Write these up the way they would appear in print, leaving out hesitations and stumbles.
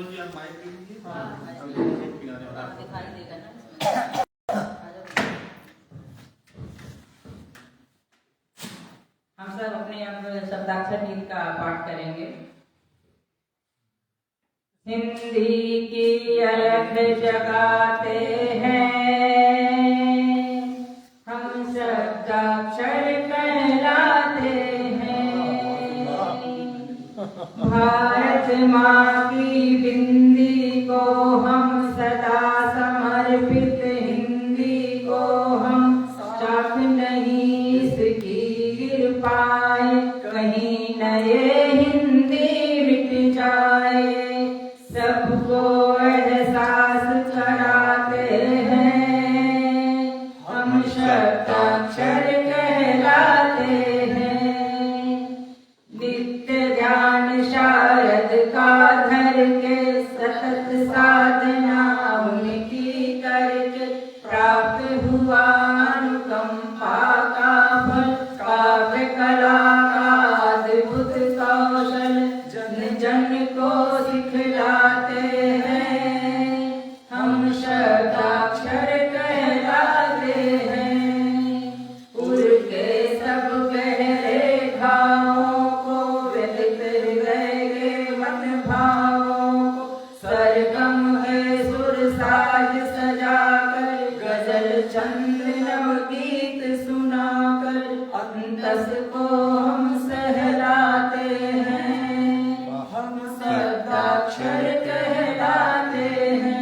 जी आप माइक दे दीजिए। दिखाई देगा ना। हम सब अपने अब शब्दाक्षर गीत का पाठ करेंगे। हिंदी की अलख जगाते हैं, हम शब्दाक्षर कहलाते हैं। भारत माँ की बिंदी को हम सदा समर्पित, हिंदी को हम साथ नहीं इसकी गिर पाए, कहीं नए हिंदी मिट जाए। सबको एहसास कराते हैं, हम शब्दाक्षर कहलाते हैं। नित्य ध्यान शारद का धर के, सतत साधना उनकी करके, प्राप्त हुआ अनुकंपा का फल। काव्य कला का अद्भुत कौशल जन जन को सिखलाते हैं, हम शब्दाक्षर कहलाते हैं। उड़ के सब गहरे घावों को, व्यथित हृदय के मन भावों को, सरगम है सुर साज सजाकर, गजल छंद नवगीत सुनाकर, अंतस को हम सहलाते हैं, हम शब्दाक्षर कहलाते हैं।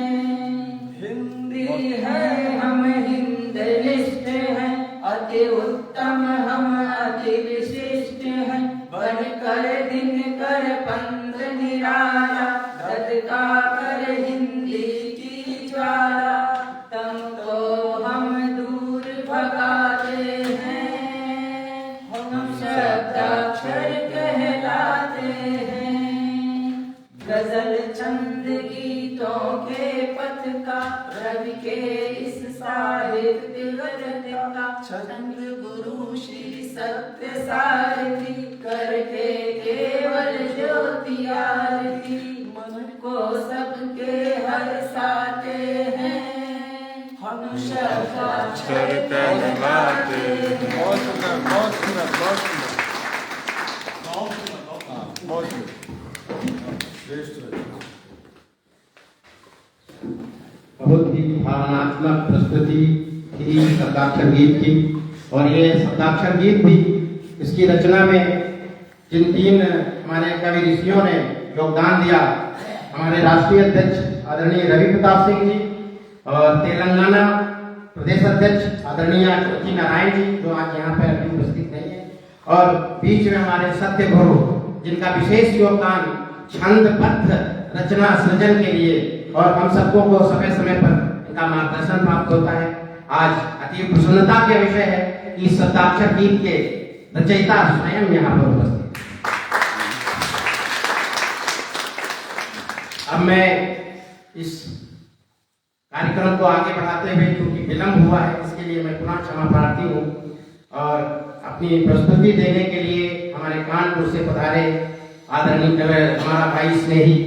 हिंदी है हम हिंदनिष्ठ हैं, अति उत्तम हम अति विशिष्ट हैं। बनकर दिनकर पंथ निराला, धधका कर हिंदी की ज्वाला, तुमको हम दूर भगाते हैं, हम शब्दाक्षर कहलाते हैं। गजल छंद गीतों के पथ का, रवि के इस साहित्य ग्रंथ का, छंद गुरु श्री सत्य सारथी, करके केवल ज्योति आरती, मन को सबके हर्षाते हैं, हम शब्दाक्षर कहलाते हैं। बहुत सुंदर, बहुत सुंदर, बहुत सुंदर, बहुत सुंदर। बहुत ही भावनात्मक प्रस्तुति थी शब्दाक्षर गीत की। और ये शब्दाक्षर गीत भी, इसकी रचना में जिन तीन हमारे कवि ऋषियों ने योगदान दिया, हमारे राष्ट्रीय अध्यक्ष आदरणीय रवि प्रताप सिंह जी, और तेलंगाना प्रदेश अध्यक्ष आदरणीय ज्योति नारायण जी, जो आज यहाँ पे अभी उपस्थित नहीं है, और बीच में हमारे सत्य गुरु, जिनका विशेष योगदान छंद पथ रचना सृजन के लिए, और हम सबको को समय समय पर इनका मार्गदर्शन प्राप्त होता है। आज अति प्रसन्नता के विषय है कि शब्दाक्षर गीत के रचयिता स्वयं यहाँ पर उपस्थित। अब मैं इस कार्यक्रम को आगे बढ़ाते हुए, क्योंकि विलंब हुआ है, इसके लिए मैं पुनः क्षमा प्रार्थी हूँ। और अपनी प्रस्तुति देने के लिए हमारे कानपुर से पधारे आदरणीय हमारा भाई स्नेही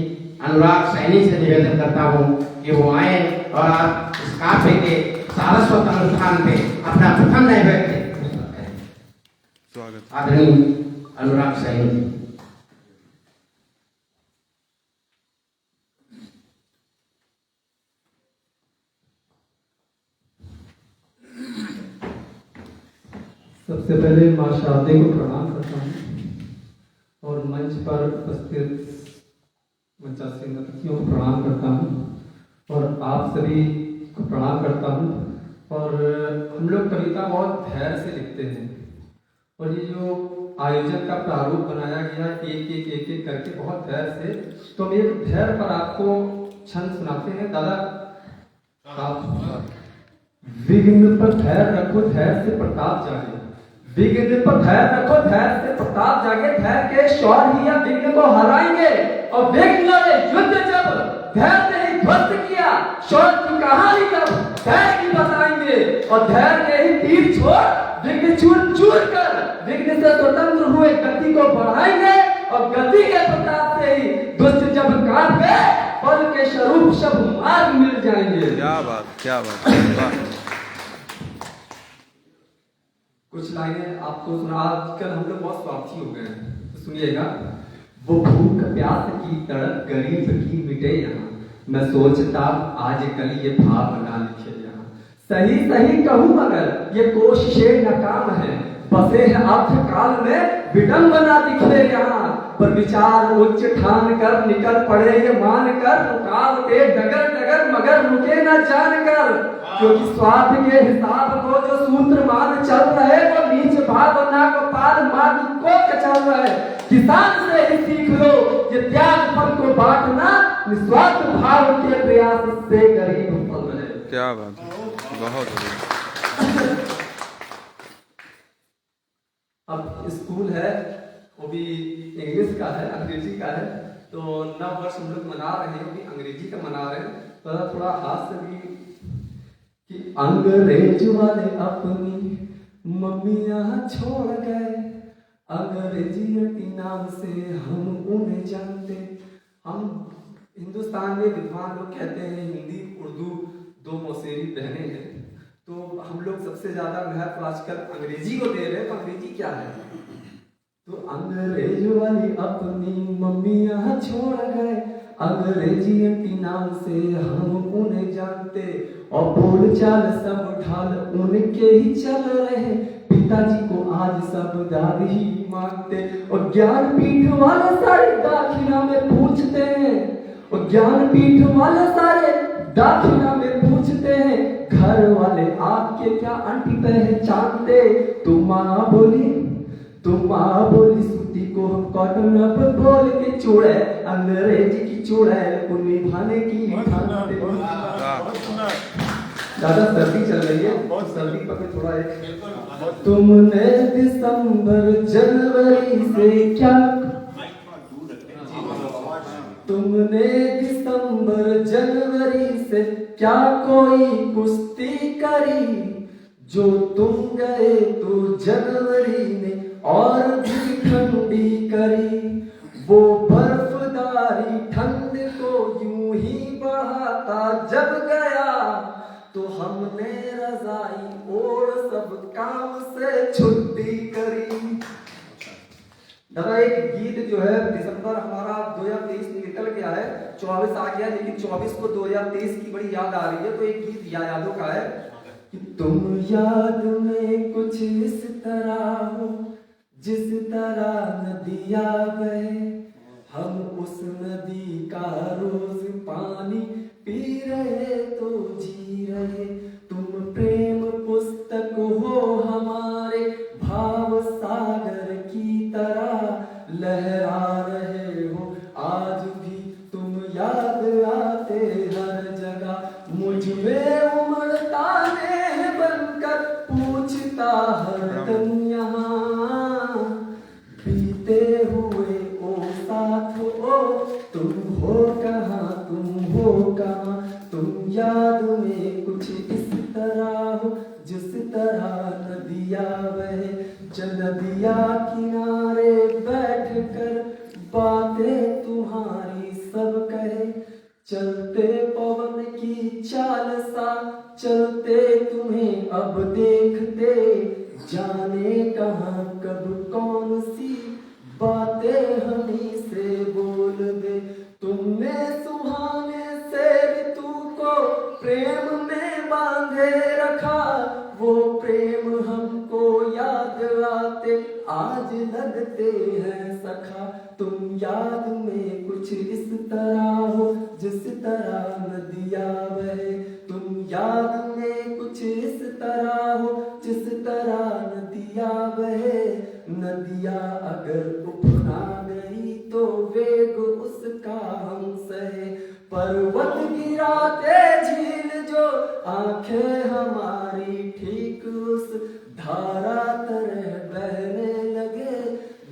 अनुराग सैनी से निवेदन करता हूँ कि वो आए और आप इस काव्य के सारस्वत अनुष्ठान पे अपना प्रथम नैवेद्य स्वागत। आदरणीय अनुराग सैनी। सबसे पहले माँ शारदे को प्रणाम करता हूँ, और मंच पर उपस्थित मंचासीन अतिथियों को प्रणाम करता हूँ, और आप सभी को प्रणाम करता हूँ। और हम लोग कविता बहुत धैर्य से लिखते हैं, और ये जो आयोजन का प्रारूप बनाया गया एक एक करके बहुत धैर्य से, तो हम एक धैर्य पर आपको छंद सुनाते हैं। दादा आप विघ्न पर धैर्य रखो, धैर्य से प्रताप जागे। विघ्न पर धैर्य रखो, धैर्य से प्रताप जागे। धैर्य के शौर ही या विघ्न को हराएंगे, और विघ्न ने युद्ध जब धैर्य ने ही ध्वस्त किया, शौर की कहानी जब धैर्य की बताएंगे, और धैर्य ने ही तीर छोड़ विघ्न चूर चूर कर विघ्न से स्वतंत्र हुए गति को बढ़ाएंगे, और गति के प्रताप से ही दुष्ट जब कांपे और के स्वरूप सब मार्ग मिल जाएंगे। क्या बात वाह। कुछ लाइनें आपको सुना। आजकल हम लोग बहुत स्वार्थी हो गए हैं, तो सुनिएगा। वो भूख प्यास की तड़प गरीब की मिटे यहाँ, मैं सोचता आज कल ये भाव ना लिखे यहाँ। सही सही कहूँ मगर ये कोशिशें नाकाम है, बसे हैं अर्थ काल में विडंबना दिखे यहाँ। पर विचार उच्च ठान कर निकल पड़े ये मान कर, रुकावटे डगर डगर मगर रुके न जान कर। क्योंकि स्वार्थ के हिसाब को जो सूत्र मान चल रहे, वो नीच भावना को पाल मार्ग को कचल रहे। किसान से ही सीख लो ये त्याग फल को बांटना, निस्वार्थ भाव के प्रयास से गरीब फल रहे। क्या बात है, बहुत बढ़िया। अब स्कूल है, वो भी इंग्लिश का है, अंग्रेजी का है, तो नव वर्ष हम लोग मना रहे हैं, वो भी अंग्रेजी का मना रहे हैं। तो थोड़ा हास्य भी कि अंग्रेज वाले अपनी मम्मियाँ छोड़ गए, अंग्रेजियत के नाम से हम उन्हें जानते। हम हिंदुस्तान में विद्वान लोग कहते हैं हिंदी उर्दू दो मौसेरी बहनें हैं, तो हम लोग सबसे ज्यादा महत्व आजकल अंग्रेजी को दे रहे हैं। तो अंग्रेजी क्या है? तो अंग्रेज वाली अपनी मम्मियाँ छोड़ गए, अंग्रेजियत के नाम से हम उन्हें जानते। और बोल चाल सब ढाल उनके ही चल रहे, पिताजी को आज सब दादी ही मांगते। और ज्ञान पीठ वाले सारे दाखिला में पूछते हैं, और ज्ञान पीठ वाले सारे दाखिला में पूछते हैं, घर वाले आपके क्या आंटी पहचानते। तुम माँ बोली सूती को हम कॉटन अब बोल के चूड़े, अंग्रेजी की चूड़े उन्हें भाने की ठानते। ज्यादा सर्दी चल रही है, बहुत सर्दी पर थोड़ा एक। तुमने दिसंबर जनवरी से क्या, तुमने दिसंबर जनवरी से क्या कोई कुश्ती करी, जो तुम गए तो जनवरी ने और भी ठंडी करी। वो बर्फदारी ठंड को यूं ही बढ़ाता जब गया, तो हमने रजाई ओढ़ सब काम से छुट्टी करी। दादा एक गीत जो है दिसंबर हमारा 2023 निकल गया है, 24 आ गया, लेकिन 24 को 2023 की बड़ी याद आ रही है। तो एक गीत यादों का है कि तुम याद में कुछ इस तरह हो जिस तरह नदियाँ बहे, हम उस नदी का रोज पानी पी रहे तो जी रहे। तुम प्रेम पुस्तक हो हमारे भाव सागर की तरह लहरा रहे हो, आज भी तुम याद आते हर जगह। मुझ में उमड़ता नेह बनकर पूछता हरदम यहाँ, बीते हुए ओ साथ ओ तुम हो कहाँ, तुम हो कहाँ। तुम याद में कुछ इस तरह हो जिस तरह नदियाँ बहे, नदिया किनारे बैठ कर बातें तुम्हारी सब कहे। चलते पवन की चाल सा चलते तुम्हें अब देखते, जाने कहाँ कब कौन सी बातें हमी से बोल दे। तुमने सुहाने से ऋतु को प्रेम में बांधे रखा, वो प्रेम हमको याद आते आज लगते हैं सखा। तुम याद में कुछ इस तरह हो जिस तरह नदियाँ बहे, तुम याद में कुछ इस तरह हो जिस तरह नदियाँ बहे। नदियाँ अगर उफना गई तो वेग उसका हम सहे, पर्वत गिराते झील जो आंखें हमारी ठीक उस धारा तरह बहने लगे।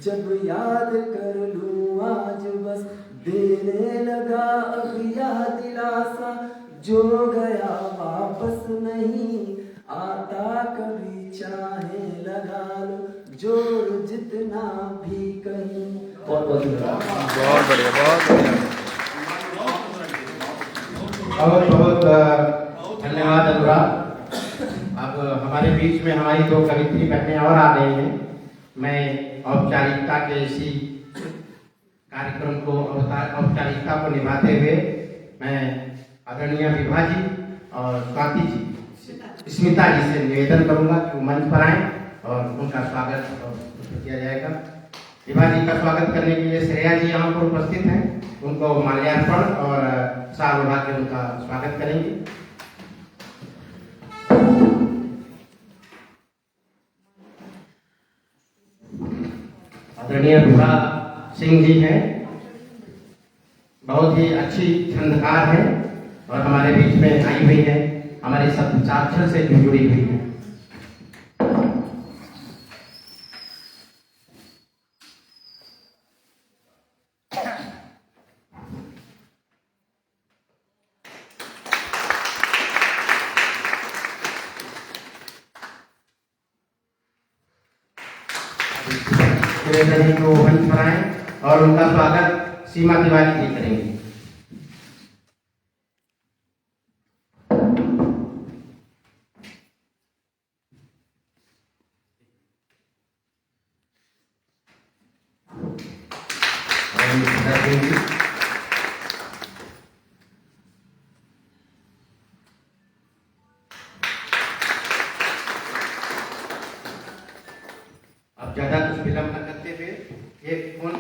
जब याद कर लूं आज बस देने लगा अब यह दिलासा, जो गया वापस नहीं आता कभी चाहे लगा लो जोर जितना भी कहीं। बहुत बढ़िया, बहुत बढ़िया। बहुत बहुत धन्यवाद अनुराग। अब हमारे बीच में हमारी दो कवित्री बहनें और आ रही हैं। मैं औपचारिकता के इसी कार्यक्रम को औपचारिकता को निभाते हुए मैं आदरणीय विभा जी और स्वाति जी, स्मिता जी से निवेदन करूंगा कि वो मंच पर आए और उनका स्वागत किया जाएगा। विभा जी का स्वागत करने के लिए श्रेया जी यहाँ पर उपस्थित हैं, उनको माल्यार्पण और साल उड़ा के उनका स्वागत करेंगे। आदरणीय विभा सिंह जी हैं, बहुत ही अच्छी छंदकार हैं और हमारे बीच में आई हुई है, हमारे शब्दाक्षर से जुड़ी हुई है। निवेदन को मंच पर आए और उनका स्वागत सीमा तिवारी जी करेंगे। अब ज्यादा कुछ विलंब न करते हुए एक फोन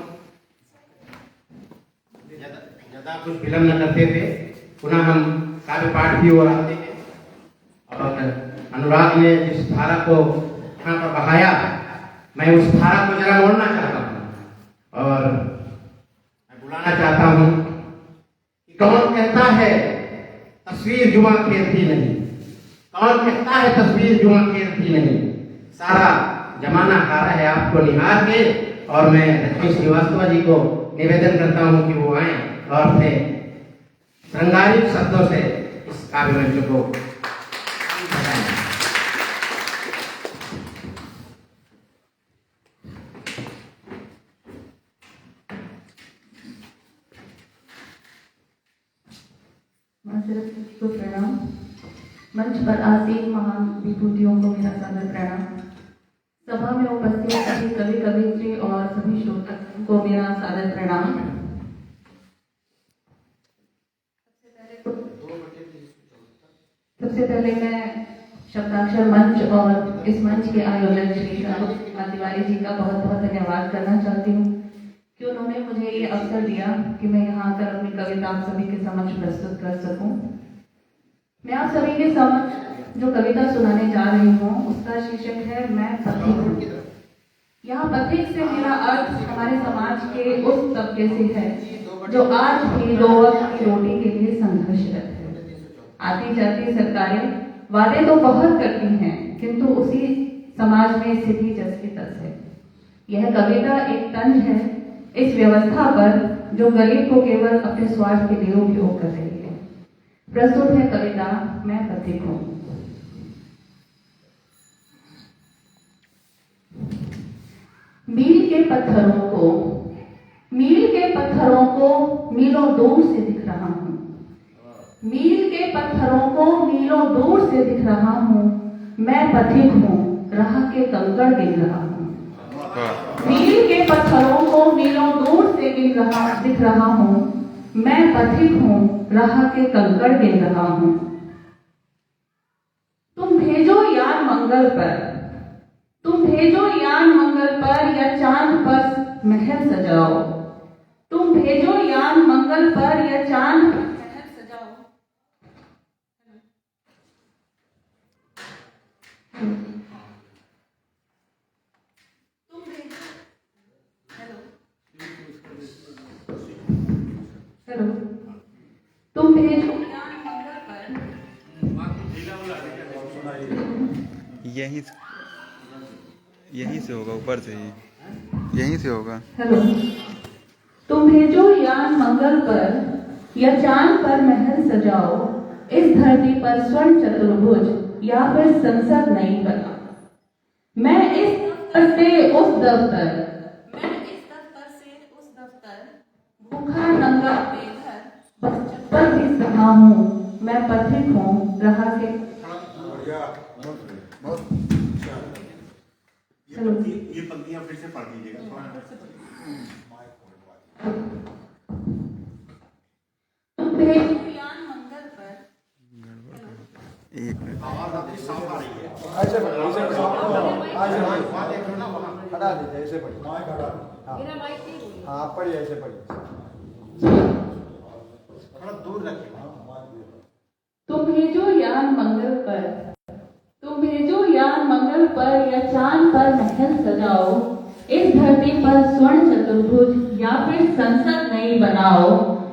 ज्यादा कुछ विलंब न करते हुए पुनः हम काव्य पाठ की ओर आते हैं। और अनुराग ने जिस धारा को यहाँ पर बहाया, मैं उस धारा को जरा मोड़ना चाहता हूँ और मैं बुलाना चाहता हूँ कि कौन कहता है तस्वीर जुआ खेलती नहीं, कौन कहता है तस्वीर जुआ खेलती नहीं, सारा जमाना हारा है आपको निहार के। और मैं लक्ष्मी श्रीवास्तव जी को निवेदन करता हूँ कि वो आए और अपने श्रृंगारिक शब्दों से इस काव्य मंच को को प्रणाम। मंच पर आसीन महान विभूतियों को मेरा सादर प्रणाम। सभा में उपस्थित सभी कवि कवियत्री और सभी श्रोताओं को मेरा सादर प्रणाम। सबसे पहले मैं शब्दाक्षर मंच और इस मंच के आयोजक श्री सीमा तिवारी जी का बहुत बहुत धन्यवाद करना चाहती हूँ कि उन्होंने मुझे ये अवसर दिया कि मैं यहाँ आकर अपनी कविता आप सभी के समक्ष प्रस्तुत कर सकूं। मैं आप सभी के समक्ष जो कविता सुनाने जा रही हूँ उसका शीर्षक है मैं पथिक हूँ। यहाँ पथिक से मेरा अर्थ हमारे समाज के उस तबके से है जो आज भी 2 वक्त की रोटी के लिए संघर्षरत है। आती जाती सरकारें वादे तो बहुत करती हैं, किंतु उसी समाज में स्थिति जस की तस है। यह कविता एक तंज है इस व्यवस्था पर जो गरीब को केवल अपने स्वार्थ के लिए उपयोग कर रही है। प्रस्तुत है कविता मैं पथिक हूँ। मील के पत्थरों को मीलों दूर से दिख रहा हूँ। मील के पत्थरों को मीलों दूर से दिख रहा हूँ। मैं पथिक हूँ, राह के कंकड़ गिन रहा हूँ। मील के पत्थरों को मीलों दूर से दिख रहा हूँ। मैं पथिक हूँ, राह के कंकड़ गिन रहा हूँ। तुम भेजो यान मंगल पर, तुम भेजो यान मंगल पर या चांद पर महल सजाओ। तुम भेजो यान मंगल पर या चांद पर महल सजाओ। तुम भेजो यान मंगल पर। यहीं से होगा, ऊपर से ही यहीं से होगा। हेलो। तुम भेजो यान मंगल पर या चांद पर महल सजाओ। इस धरती पर स्वर्ण चतुर्भुज या फिर संसद नहीं बना। मैं इस दफ्तर से उस दफ्तर, भूखा नंगा बेघर बस चप्पल घिस रहा हूँ। मैं पथिक हूँ राह के चलो ये पंक्तियां फिर से पढ़ दीजिएगा। मंगल पर एक मिनट आवाज आपकी साफ आ रही है। ऐसे बढ़िए, ऐसे बढ़िए। हटा दीजिए, ऐसे बढ़िए। हाँ, आप पढ़िए, ऐसे पढ़िए। थोड़ा दूर रखिए। तुम भेजो यान मंगल पर, तुम भेजो यान मंगल पर या चांद पर महल सजाओ, इस धरती पर स्वर्ण चतुर्भुज या फिर संसद नई बनाओ।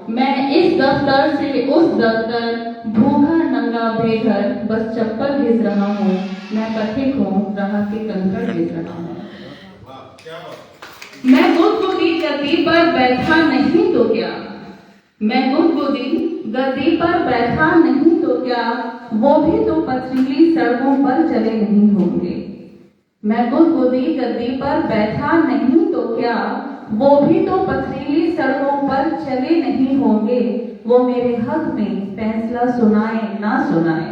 मैं इस दफ्तर से उस दफ्तर, भूखा नंगा बेघर बस चप्पल घिस रहा हूँ। मैं पथिक हूँ राह के कंकड़ घिस रहा हूँ। मैं गुदगुदी गद्दी पर बैठा नहीं तो क्या, मैं गुदगुदी गद्दी पर बैठा नहीं तो क्या, वो भी तो पथरीली सड़कों पर चले नहीं होंगे। मैं गुदगुदी गद्दी पर बैठा नहीं तो क्या, वो भी तो पथरीली सड़कों पर चले नहीं होंगे। वो मेरे हक में फैसला सुनाए ना सुनाए,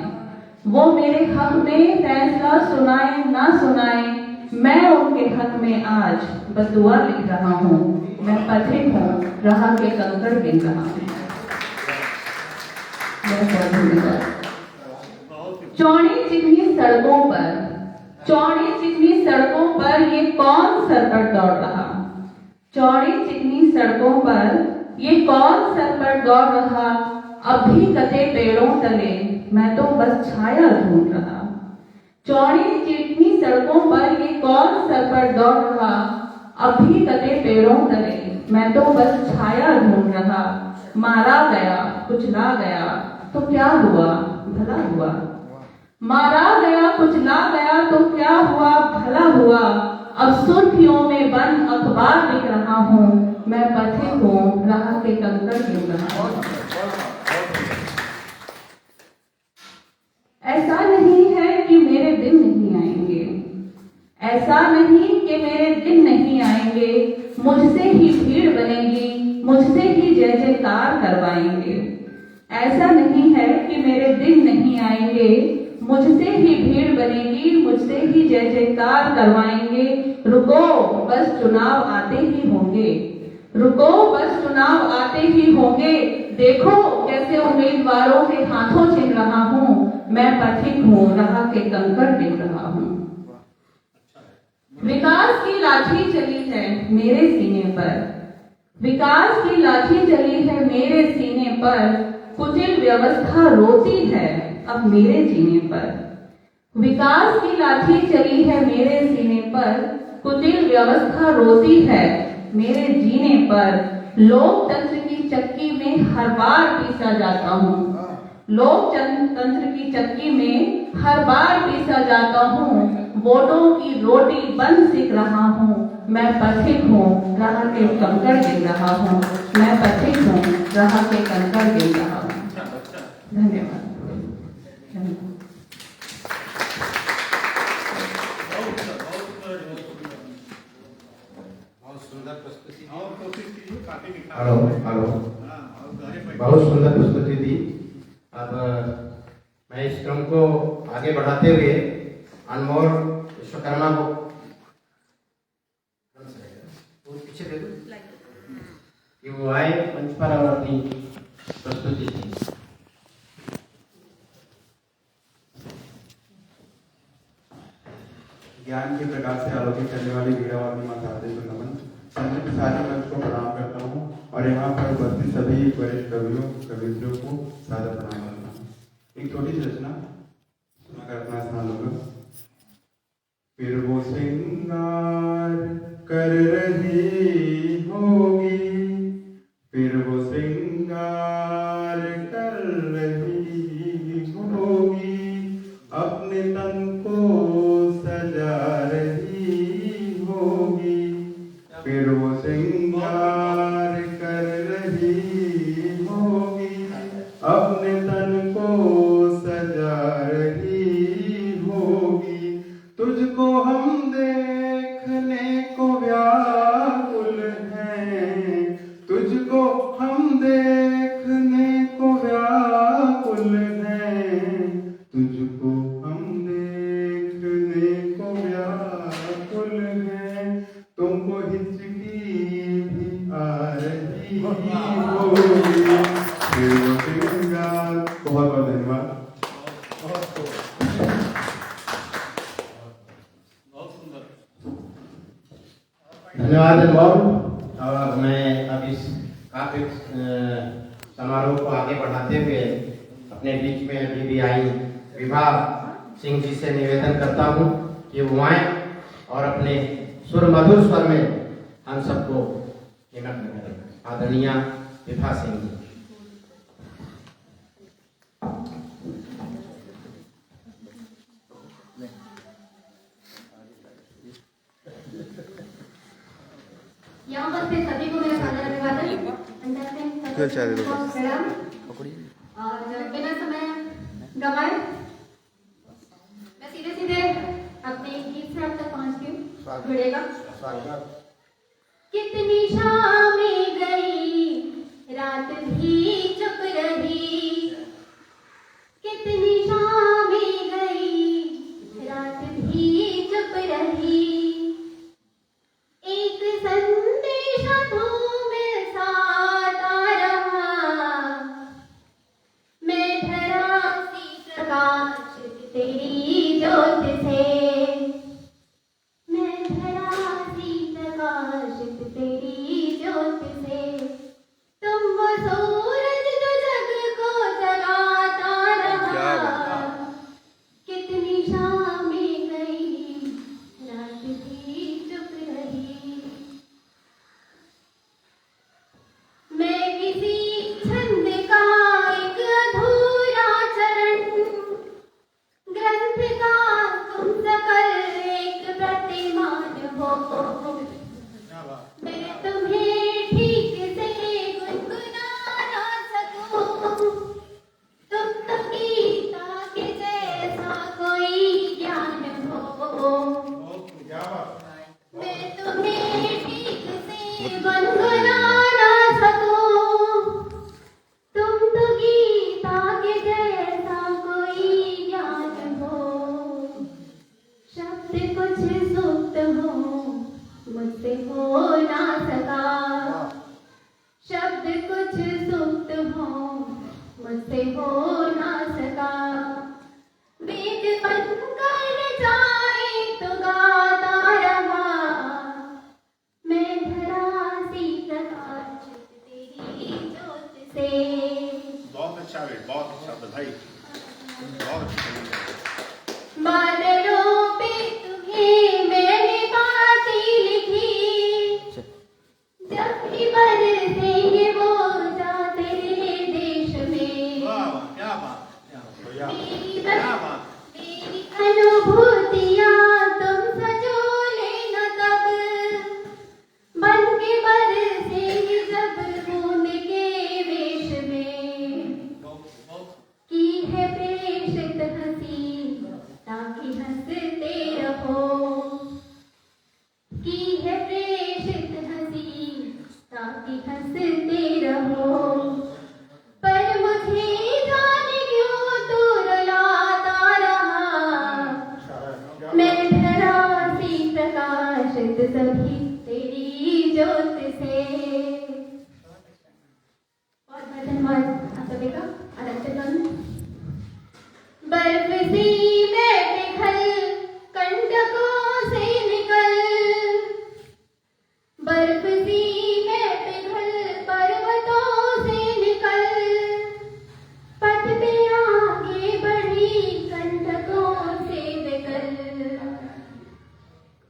वो मेरे हक में फैसला सुनाए ना सुनाए, मैं उनके हक में आज बदुआ लिख रहा हूँ। मैं पथिक हूँ राह के कंकड़ गिन रहा हूँ। चौड़ी चिकनी सड़कों पर, चौड़ी चिकनी सड़कों पर ये कौन सर पर दौड़ रहा, चौड़ी चिकनी सड़कों पर ये कौन सर पर दौड़ रहा। अभी कटे पेड़ों तले मैं तो बस छाया ढूंढ रहा, चौड़ी चिकनी सड़कों पर ये कौन सर पर दौड़ रहा। अभी कटे पेड़ों तले मैं तो बस छाया ढूंढ रहा। मारा गया कुचला गया तो क्या हुआ भला हुआ, मारा गया कुचला गया तो क्या हुआ भला हुआ। अब सुर्खियों में बंद अखबार लिख रहा हूँ। मैं पथिक हूँ राह के कंकड़ गिन रहा हूँ। ऐसा नहीं है कि मेरे दिन नहीं आएंगे, ऐसा नहीं कि मेरे दिन नहीं आएंगे। मुझसे ही भीड़ बनेगी, मुझसे ही जय जयकार करवाएंगे। ऐसा नहीं है कि मेरे दिन नहीं आएंगे, मुझसे ही भीड़ बनेगी, मुझसे ही जय जयकार करवाएंगे। रुको बस चुनाव आते ही होंगे, रुको बस चुनाव आते ही होंगे। देखो कैसे उम्मीदवारों के हाथों छीन रहा हूँ। मैं पथिक हूँ राह के कंकड़ गिन रहा हूँ। विकास की लाठी चली है मेरे सीने पर, विकास की लाठी चली है मेरे सीने पर। कुटिल व्यवस्था रोती है अब मेरे जीने पर, विकास की लाठी चली है मेरे सीने पर। कुटिल व्यवस्था रोती है मेरे जीने पर। लोकतंत्र की चक्की में हर बार पीसा जाता हूँ, लोकतंत्र की चक्की में हर बार पीसा जाता हूँ। वोटों की रोटी बंद सीख रहा हूँ। मैं पथिक हूँ राह के कंकड़ गिन रहा हूँ। मैं पथिक हूँ राह के कंकड़ गिन रहा हूँ। धन्यवाद। बहुत सुंदर प्रस्तुति और कोशिश कीजिए काफी निखार। हेलो हेलो, बहुत सुंदर प्रस्तुति दी। अब मैं इस क्रम को आगे बढ़ाते हुए अनमोल विश्वकर्मा को पीछे दे दो कि वो आए मंच पर और अपनी प्रस्तुति दी। ज्ञान के प्रकाश से आलोकित करने वाली वीरावादी माता को नमन। संत सारे मंच को प्रणाम करता हूँ और यहाँ पर उपस्थित सभी वरिष्ठ कवियों कवित्रियों को सादर प्रणाम करता हूँ। एक छोटी सी रचना सुनाकर अपना स्थान लूंगा। फिर वो श्रृंगार कर रही होगी, फिर वो श्रृंगार कर रही होगी, अपने तन को सजा रही होगी। फिर वो श्रृंगार कर रही होगी, अपने तन को सजा रही होगी। तुझको हम देखने को व्याकुल हैं, बहुत बहुत धन्यवाद। धन्यवाद अनुभव। और मैं अब इस काफी समारोह को आगे बढ़ाते हुए अपने बीच में अभी भी आई विभा सिंह जी से निवेदन करता हूँ कि वो आए और अपने सुर मधुर स्वर में हम सबको निमग्न करें। आदरणीय विभा सिंह जी। यहाँ पर से सभी को मेरा सादर अभिवादन। प्रणाम। और बिना समय गवाए मैं सीधे सीधे अपने गीत से अब तक पहुँचती हूँ। जुड़ेगा। कितनी शामें गई रात भी चुप रही, कितनी शामें गई रात भी चुप रही, एक संदेश धूमिल सा आता रहा, मैं धरा सी प्रकाशित तेरी ज्योत से, मैं धरा सी प्रकाशित तेरी ज्योत से, तुम वो सूरज जो जग को जगाता रहा, कितनी शामें गई रात भी चुप रही, मैं किसी छंद का एक अधूरा चरण, ग्रंथ का तुम सकल एक प्रतिमान हो, मैं तुम्हें ठीक से गुनगुना ना सकूं, तुम तो गीता के जैसा कोई ज्ञान हो, मैं तुम्हें ठीक से गुनगुना ना सकूं, तुम तो गीता के जैसा कोई ज्ञान हो, शब्द कुछ सुप्त हो मुझसे हो ना सका, शब्द कुछ सुप्त हो मुझसे हो ना सका, वेद बनकर जाए तो गाता रहा, मैं धरा सी प्रकाशित तेरी ज्योत से। बहुत अच्छा है, बहुत अच्छा, बधाई, बहुत अच्छा। बादलों पे तुम्हें मैंने बातें लिखी, जब भी बरसेंगे वो जा तेरे देश में, क्या बात, मेरी अनुभूतियाँ तुम सजो लेना तब, बन के बरसेंगे जब बूंद के वेश में, की है प्रेषित हंसी ताकि हंसते रहो, की है प्रेषित हंसी ताकि हंसते रहो, पर मुझे जाने क्यों तू रुलाता रहा, मैं धरा सी प्रकाशित सभी तेरी ज्योत से। बहुत बहुत धन्यवाद आप सभी का। बर्फ सी मैं पिघल कंटकों से निकल, बर्फ सी मैं पिघल पर्वतों से निकल, पथ पे आगे बढ़ी कंटकों से निकल,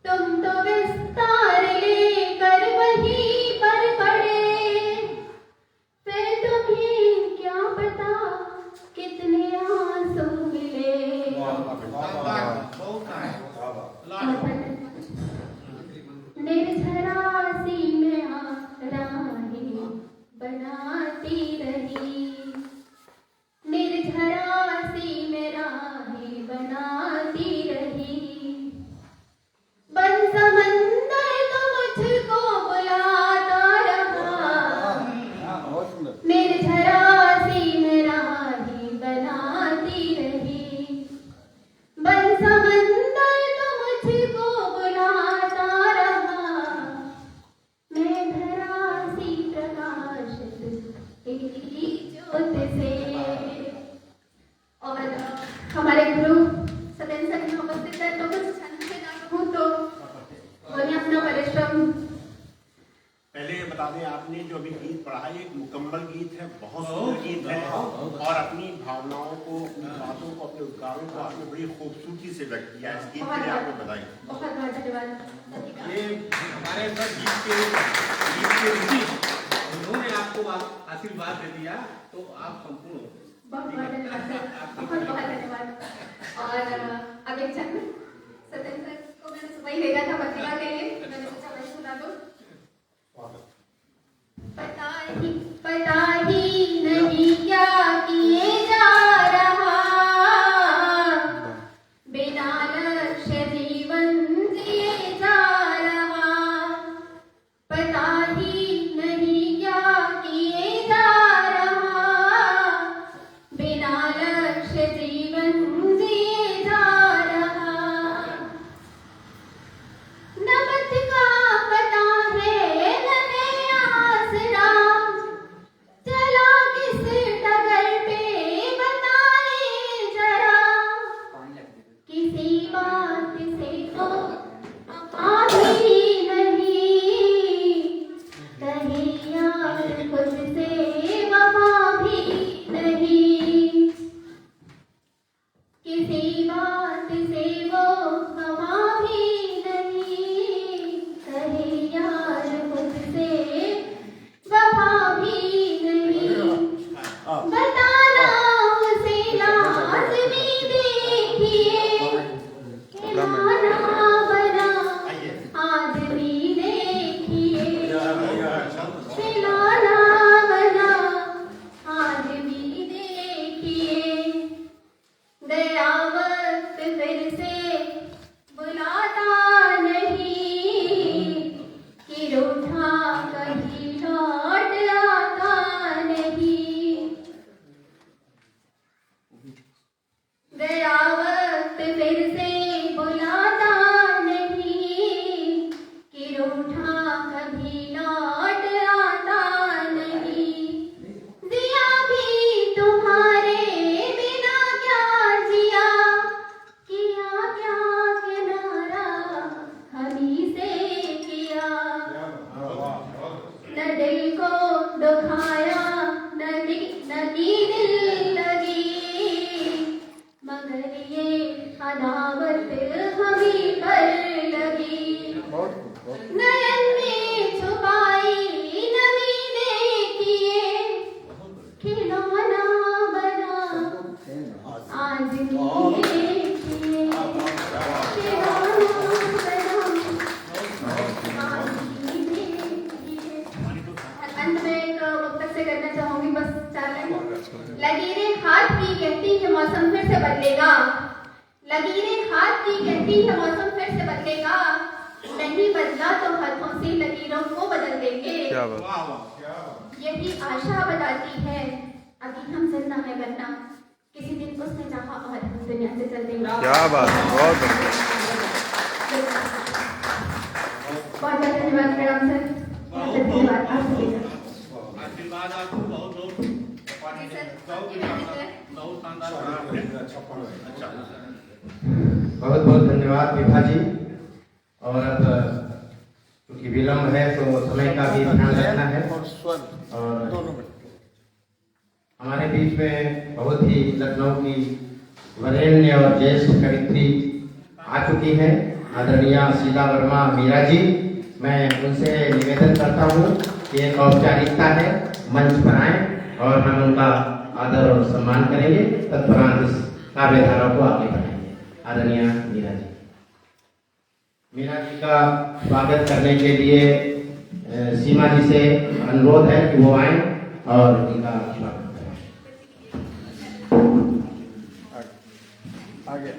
तुम तो विस्तार लेकर वहीं पर पड़े, फिर तुम्हें क्या पता कितने आंसू मिले, सुजीत है और अपनी भावनाओं को, अपनी बातों को, अपने उद्गारों को आपने बड़ी खूबसूरती से व्यक्त किया। इस गीत के लिए आपको बधाई। बहुत बहुत धन्यवाद। ये हमारे अंदर गीत के ऋषि, उन्होंने आपको आशीर्वाद दे दिया तो आप संपूर्ण हो। बहुत बहुत धन्यवाद सर, बहुत बहुत धन्यवाद। और अब एक छंद सत्येंद्र सर को मैंने सुबह ही भेजा था पत्रिका के लिए, मैंने सोचा मैं सुना दूं। पता ही नहीं क्या किए जा रहा, बिना लक्ष्य जीवन जिए जा रहा। पता ही नहीं क्या किए जा रहा, बिना लक्ष्य जीवन जिए जा रहा। न पथ का पता है न नया आसरा, चला किस डगर पे बताए जरा। किसी बात से तो आधी नहीं, कहे यार खुद से वफा भी नहीं। किसी बात से वो वफा भी नहीं, कहे यार खुद से वफा भी नहीं। बताना उसे लाज़मी देखिए, खिलाना बना आदमी देखिए। खिलाना बना आदमी देखिए। गया वक्त फिर से बुलाता नहीं, कि रूठा कभी लौट आता नहीं। गया वक्त फिर से बुलाता नहीं, कि रूठा कभी लौट आता नहीं। दिया भी तुम्हारे बिना क्या जिया, किया क्या किनारा हमी से किया। न दिल को दुखाया न की दिल लगी, मगर ये अदावत हमी पर लगी। नयन में छुपाई नमी देखिए, खिलौना बना आदमी देखिए। खिलौना बना आदमी देखिए। अंत में एक वक्तव्य से करना चाहूंगी, बस 4 लाइन। लकीरें हाथ की कहती है मौसम फिर से बदलेगा, लकीरें हाथ की कहती है मौसम फिर से बदलेगा। नहीं बदला तो हाथों से लकीरों को बदल देंगे। क्या बात। यही आशा बताती है अभी हम जिंदा है वरना किसी दिन उसने चाहा और हम दुनिया से चल देंगे। क्या बात है, बहुत बढ़िया। बहुत बहुत धन्यवाद प्रणाम सर, बहुत धन्यवाद आप सभी का। आशीर्वाद आपको बहुत बहुत जी सर, आपकी मेहनत है। बहुत शानदार। बहुत बहुत धन्यवाद विभा जी। और अब क्योंकि विलम्ब है तो समय का भी ध्यान रखना है। और हमारे बीच में बहुत ही लखनऊ की वरेण्य और ज्येष्ठ कवित्री आ चुकी हैं, आदरणीय शीला वर्मा मीरा जी। मैं उनसे निवेदन करता हूँ कि एक औपचारिकता है, मंच पर आए और हम उनका आदर और सम्मान करेंगे, तत्परांत इस काव्य धारा को आगे बढ़ाएंगे। आदरणीय मीरा जी। मीरा जी का स्वागत करने के लिए सीमा जी से अनुरोध है कि वो आए और इनका स्वागत करें। आगे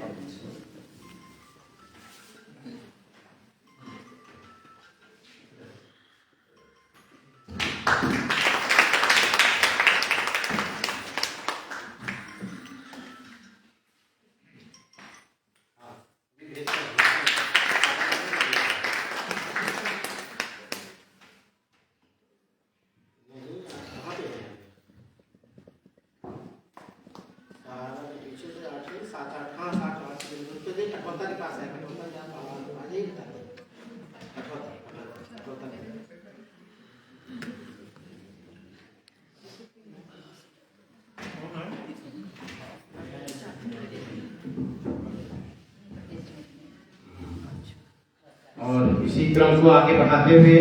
इसी क्रम को आगे बढ़ाते हुए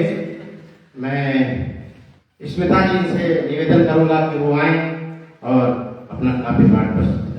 मैं स्मिता जी से निवेदन करूंगा कि वो आए और अपना काव्य पाठ प्रस्तुत करें।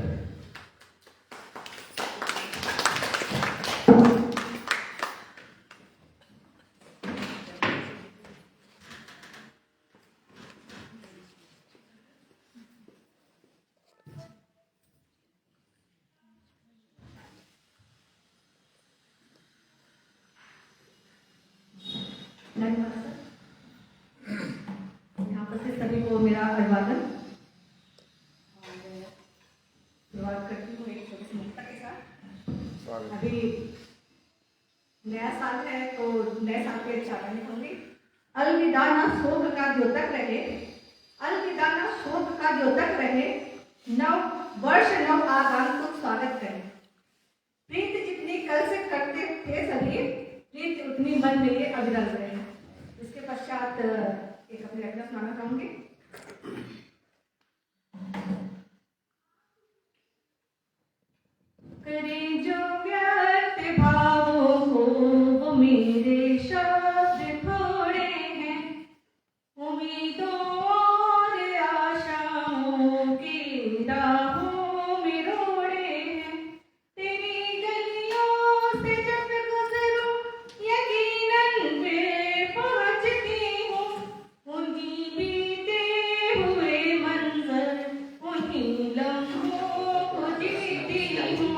यहाँ पर से सभी को मेरा अभिवादन। शुरुआत करती हूँ एक छोटी सी मुक्ता के साथ। अभी नया साल है तो नए साल के चाहने कहूँगी, अलविदा ना शोक का द्योतक रहे, अलविदा ना शोक का द्योतक रहे, नव वर्ष नव आगंतुक स्वागत करें। प्रीत जितनी कल से करते थे सभी, प्रीत उतनी मन में ये अविरल रहे। इसके पश्चात एक अपनी रचना सुनाना चाहूंगी। करे जो व्यर्थ भावों को वो मेरे शब्द थोड़े हैं, उम्मीदों और आशाओं की राहों में रोड़े हैं। तेरी गलियों से जब गुजरूं यकीनन वे पहुंचती हूँ, उन्हीं बीते हुए मंजर उन्हीं लम्हों को जीती हूँ।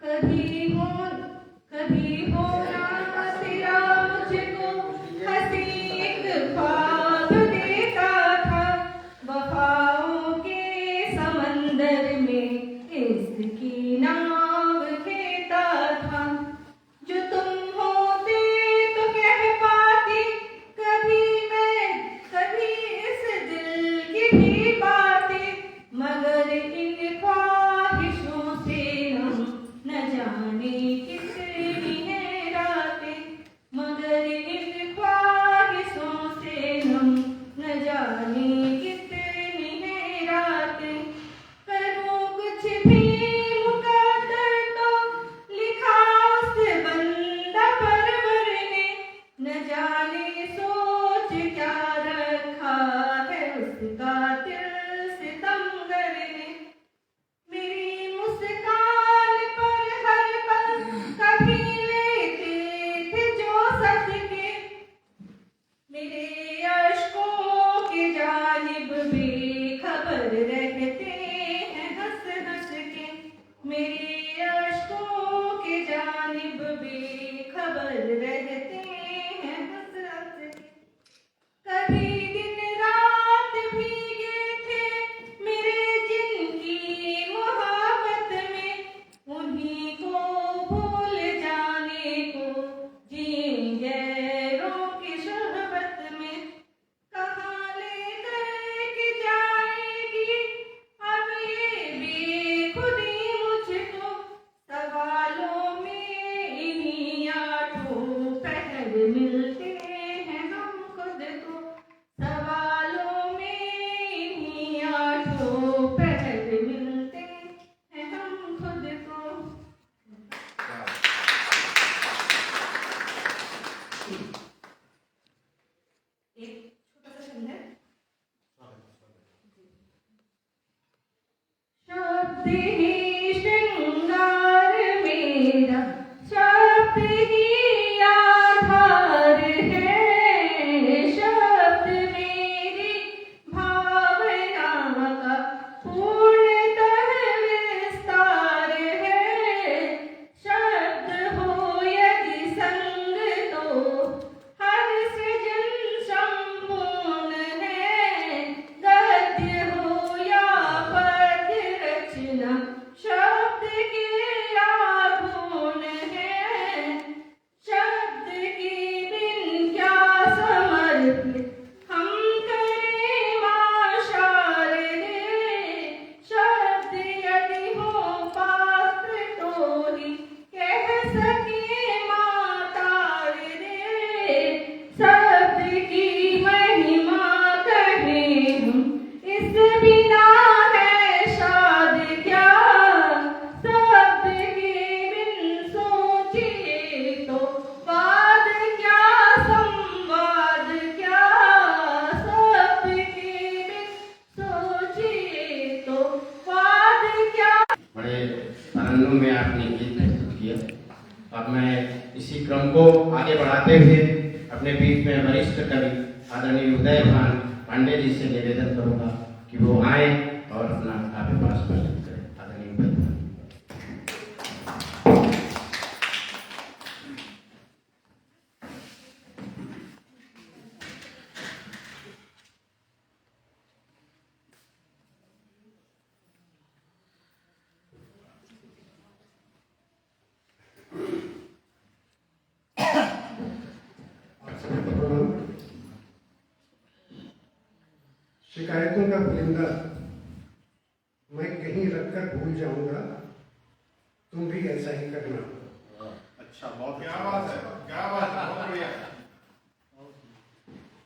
कभी हो ना तेरा मुझको हंसी एक ख्वाब देता था, वफाओं के समंदर में इसकी नाव खेता था। जो तुम होते तो कह पाती कभी मैं कभी इस दिल की भी बातें, मगर इन ख्वाहिशों से हम न जाने कितनी है रातें, मगर इन ख्वाहिशों से हम न जाने कितनी है रातें। करूं कुछ भी मुकद्दर तो लिखा उस बंदा परवर ने, न जाने सोच क्या रखा है उसका दिल सितमगर ने। मेरी मुस्कान पर हर पल कभी लेते थे जो सदके, मेरे अश्कों के जानिब बेखबर रहते हैं हंस हंस के, मेरे अश्कों के जानिब बेखबर रहते हैं हंस हंस के। कभी दिन रात भीगे थे मेरे जिनकी मोहब्बत में, उन्हीं को भूल जाने को जिए गैरों की शहबत में। कहाँ लेकर के जाएगी अब ये बेखुदी मुझको, सवालों में इन्हीं आठों पहर मिलते हैं हम खुद को, सवालों में इन्हीं आठों पहर मिलते हैं हम खुद को। एक छोटा सा छंद है। शब्द ही श्रृंगार मेरा, शब्द ही आधार है, शब्द मेरी भावना का पूर्णतः विस्तार है। शब्द हो यदि संग तो हर सृजन संपूर्ण है, गद्य हो या पद्य रचना आते हुए अपने बीच में वरिष्ठ कवि आदरणीय उदयभान पांडे जी से निवेदन करूंगा कि वो आए और अपना काव्य पाठ प्रस्तुत करें। आदरणीय उदयभान। शिकायतों का पुलिंदा मैं कहीं रखकर भूल जाऊंगा, तुम भी ऐसा ही करना। अच्छा, बहुत क्या बात है, क्या बात है, बहुत बढ़िया।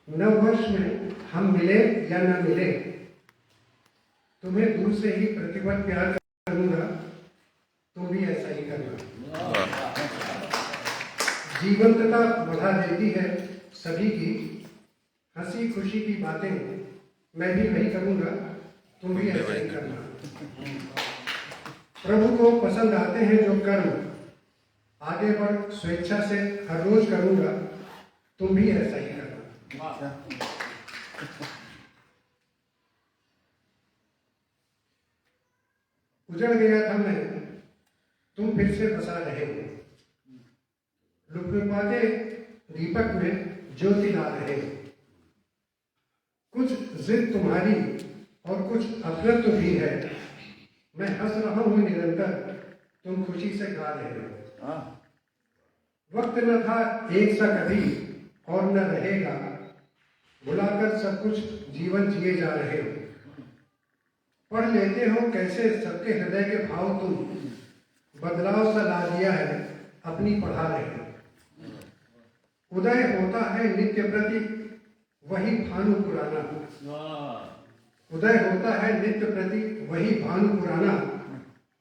नव वर्ष में हम मिले या न मिले, तुम्हें दूर से ही प्रतिबद्ध प्यार करूंगा, तुम भी ऐसा ही करना। जीवंतता बढ़ा देती है सभी की, हंसी खुशी की बातें मैं भी वही करूंगा, तुम भी ऐसा ही करना। प्रभु को पसंद आते हैं जो कर्म, आगे बढ़ स्वेच्छा से हर रोज करूंगा, तुम भी ऐसा ही करना। उजड़ गया था मैं, तुम फिर से बसा रहे हो, लुकलुकाते दीपक में ज्योति ला रहे हो। कुछ जिद तुम्हारी और कुछ अफरत भी है, मैं हंस रहा हूं निरंतर, तुम खुशी से गा रहे हो। वक्त न था एक सा कभी और न रहेगा, भुलाकर सब कुछ जीवन जिए जा रहे हो। पढ़ लेते हो कैसे सबके हृदय के भाव, तुम बदलाव सा ला दिया है, अपनी पढ़ा रहे हो। उदय होता है नित्य प्रति वही भानु पुराना, उदय होता है नित्य प्रति वही भानु पुराना,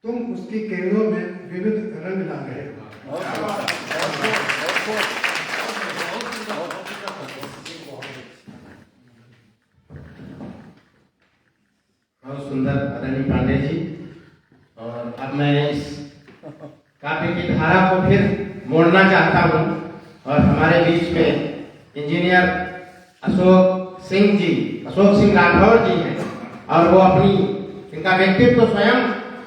तुम उसकी किरणों में विविध रंग ला रहे हो। बहुत सुंदर आदरणीय पांडे जी। और अब मैं इस काव्य की धारा को फिर मोड़ना चाहता हूँ और हमारे बीच में इंजीनियर अशोक सिंह राठौर जी हैं और वो अपनी इनका व्यक्तित्व स्वयं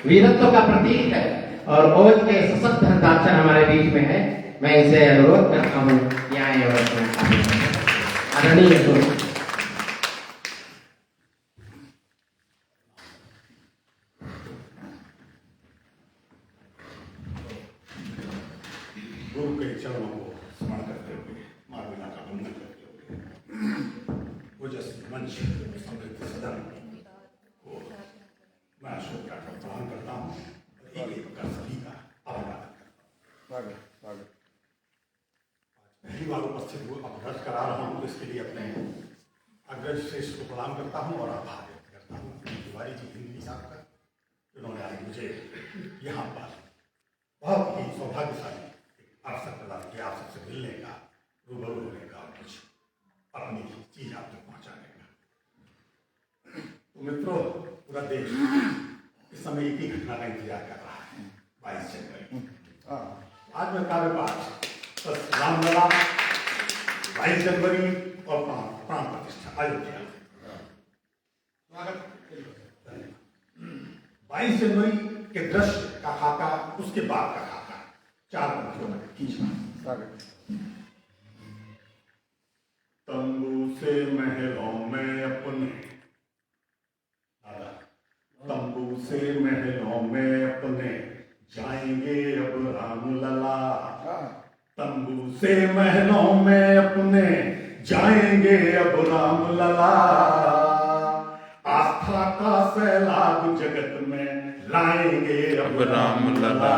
वीरत्व का प्रतीक है और ओज के सशक्त हस्ताक्षर हमारे बीच में है। मैं इसे अनुरोध करता हूँ कि आए और आदरणीय अशोक। गुरु के चरणों को स्मरण करते हुए, मार्मिला का वंदन करते हुए, ओजस्वी मंच समृद्ध सदन को मैं अशोक का प्रणाम करता हूँ। एक एक का सभी का अभिवादन करता हूँ। पहली बार उपस्थित हुआ अवगत करा रहा हूँ, इसके लिए अपने अग्रज श्रेष्ठ को प्रणाम करता हूँ और आभार व्यक्त करता हूँ तिवारी जी हिंदी साहब का, जिन्होंने आज मुझे यहाँ पर बहुत ही सौभाग्यशाली अवसर प्रदान किया, आप सबसे मिलने का, रूबरू होने का और कुछ अपनी चीज आप तक पहुंचाने का। तो मित्रों, पूरा देश इस समय एक ही घटना का इंतजार कर रहा है, 22 जनवरी। आज मैं काव्य पाठ बस रामलला, 22 जनवरी और प्राण प्रतिष्ठा अयोध्या। 22 जनवरी के दृश्य का खाका, उसके बाद का खाका 4 पंक्तियों में खींचना। तंबू से महलों में अपने, तंबू से महलों में अपने जाएंगे अब राम लला। तंबू से महलों में अपने जाएंगे अब राम लला। आस्था का सैलाब जगत में लाएंगे अब राम लला,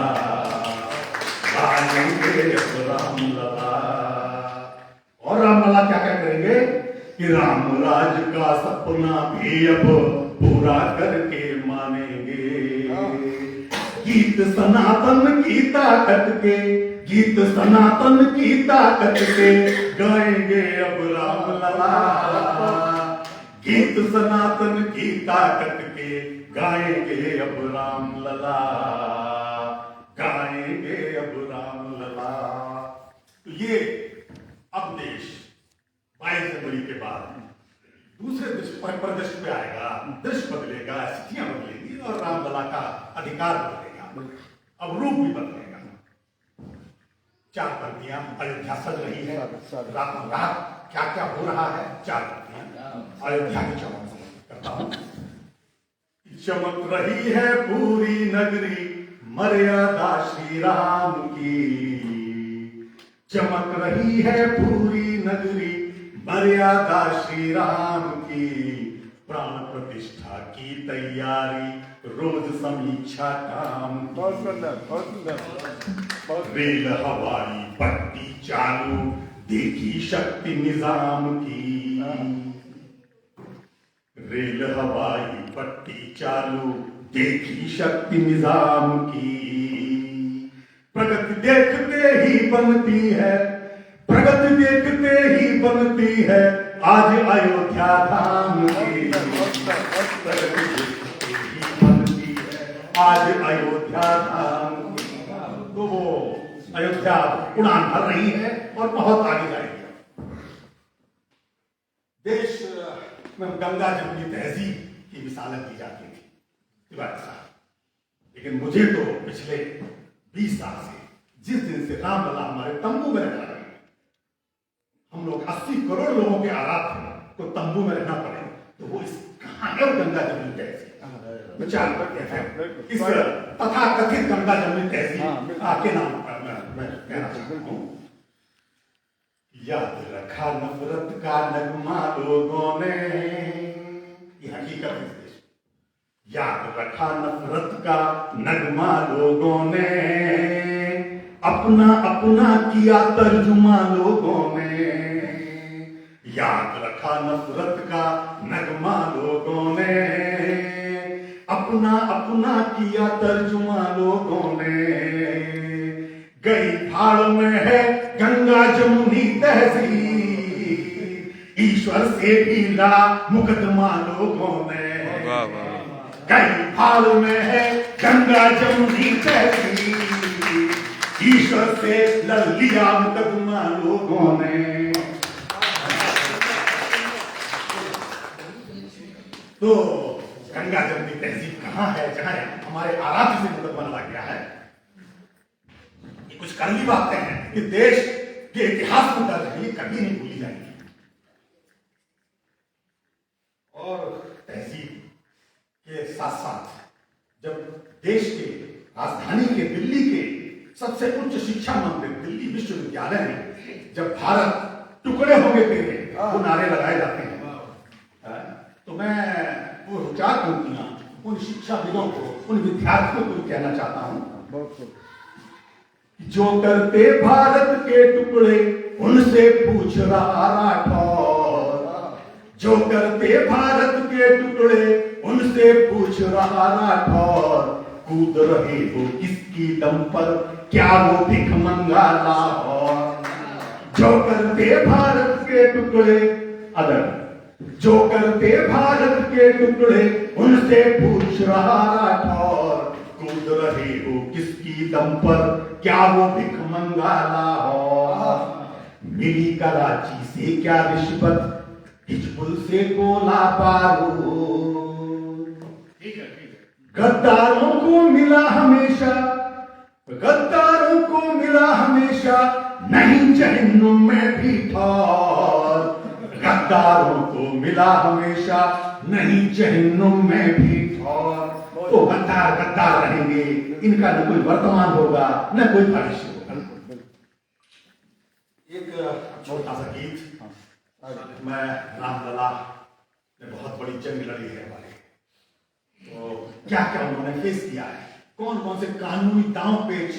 लाएंगे अब राम लला। और राम लला क्या क्या करेंगे कि राम राज का सपना भी अब पूरा करके मानेंगे। गीत सनातन की ताकत के, गीत सनातन की ताकत के गाएंगे अब राम लला। गीत सनातन की ताकत के गाएंगे अब राम लला, गाएंगे अब राम लला। तो ये जनवरी के बाद दूसरे प्रदेश पे आएगा, दृश्य बदलेगा, स्थितियां बदलेगी और रामलला का अधिकार बदलेगा, अब रूप भी बदलेगा। 4 पंक्तियां अयोध्या सज रही है, रात रात क्या क्या हो रहा है, 4 पंक्तियां अयोध्या की चमक करता हूं। चमक रही है पूरी नगरी, मर्यादा श्री राम की। चमक रही है पूरी नगरी, मर्यादा श्री राम की। प्राण प्रतिष्ठा की तैयारी, रोज समीक्षा काम। बहुत सुंदर, बहुत सुंदर। रेल हवाई पट्टी चालू, देखी शक्ति निजाम की। रेल हवाई पट्टी चालू, देखी शक्ति निजाम की। प्रगति देखते ही बनती है, प्रगति देखते ही बनती है आज अयोध्या धाम की। प्रगति देखते ही बनती है आज अयोध्या धाम की। तो वो अयोध्या उड़ान भर रही है और बहुत आगे जाएगी। देश में गंगा जमुनी तहजीब की मिसालें दी जाती थी, लेकिन मुझे तो पिछले 20 साल से, जिस दिन से रामलला हमारे तंबू में रहना पड़े, हम लोग 80 करोड़ लोगों के आराध्य को तंबू में रहना पड़े, तो वो इस कहां है गंगा जमुनी तहजीब विचार करते हैं। इस तथा कथित गंगा जमुनी तहजीब के नाम पर मैं कहना चाहता हूं, याद रखा नफरत का नगमा लोगों ने, ये हकीकत है। याद रखा नफरत का नगमा लोगों ने, अपना अपना किया तर्जुमा लोगों ने। याद रखा नफरत का नगमा लोगों ने, अपना अपना किया तर्जुमा लोगों ने। गई भाड़ में है गंगा जमुनी तहजीब, ईश्वर से भी लड़ा मुकदमा लोगों ने। गई भाड़ में है गंगा जमुनी तहजीब, ईश्वर से लड़ लिया मुकदमा लोगों ने। तो गंगा जमुनी तहजीब कहां है, जहां हमारे आराध्य से मुकदमा लगा गया है। ये कुछ कड़वी बातें हैं कि देश के इतिहास में दर्ज है, कभी नहीं भूली जाएगी। और तहजीब के साथ साथ जब देश के राजधानी के दिल्ली के सबसे उच्च शिक्षा मंदिर दिल्ली विश्वविद्यालय में जब भारत टुकड़े होंगे तेरे, वो नारे लगाए जाते हैं, तो मैं वो 4 पंक्तियां उन शिक्षाविदों को, उन विद्यार्थियों को कहना चाहता हूं। जो करते भारत के टुकड़े उनसे पूछ रहा राठौर, जो करते भारत के टुकड़े उनसे पूछ रहा राठौर। कूद रहे हो किसकी दम पर, क्या वो भिखमंगा लाहौर। जो करते भारत के टुकड़े, अगर जो करते भारत के टुकड़े उनसे पूछ रहा राठौर। कूद रहे हो किसकी दम पर, क्या वो भिखमंगा लाहौर। मिली कराची से क्या रिश्वत, हिजबुल से गोला बारूद। गद्दारों को मिला हमेशा, गद्दारों को मिला हमेशा, नहीं जहन्नुम में भी ठौर। गद्दारों को मिला हमेशा, नहीं जहन्नुम में भी ठौर। तो गद्दार गद्दार रहेंगे, इनका न कोई वर्तमान होगा न कोई भविष्य होगा। एक छोटा सा गीत, मैं रामलला ने बहुत बड़ी जंग लड़ी है हमारे, तो क्या क्या उन्होंने फेस किया है, कौन कौन से कानूनी दांव पेच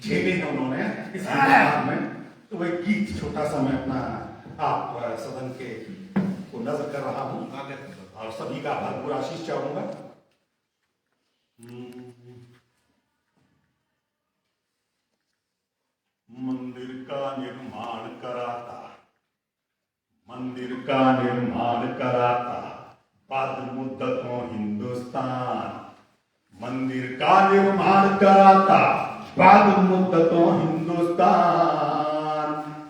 झेले हैं उन्होंने इस हिंदुस्तान में। तो वह गीत छोटा सा मैं अपना आप सदन के को नजर कर रहा हूं और सभी का भरपूर आशीष चाहूंगा। मंदिर का निर्माण कराता, मंदिर का निर्माण कराता बाद मुद्दतों हिंदुस्तान। मंदिर का निर्माण कराता बाद मुद्दतों हिंदुस्तान।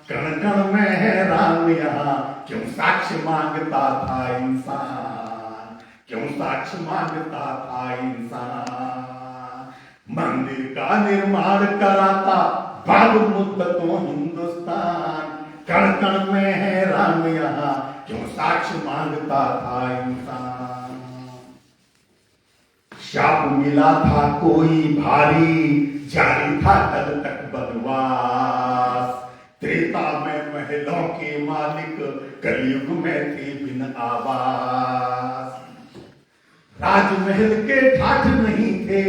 कण कण में है राम यहाँ, क्यों साक्ष्य मांगता था इंसान, क्यों साक्ष्य मांगता था इंसान। मंदिर का निर्माण कराता बाबू मुद्दतों हिंदुस्तान, कण कण में है राम यहाँ, क्यों साक्ष्य मांगता था इंसान। शाप मिला था कोई भारी, जारी था कल तक बनवास, त्रेता में महलों के मालिक, कलयुग में थे बिन आवास। राजमहल के ठाठ नहीं थे,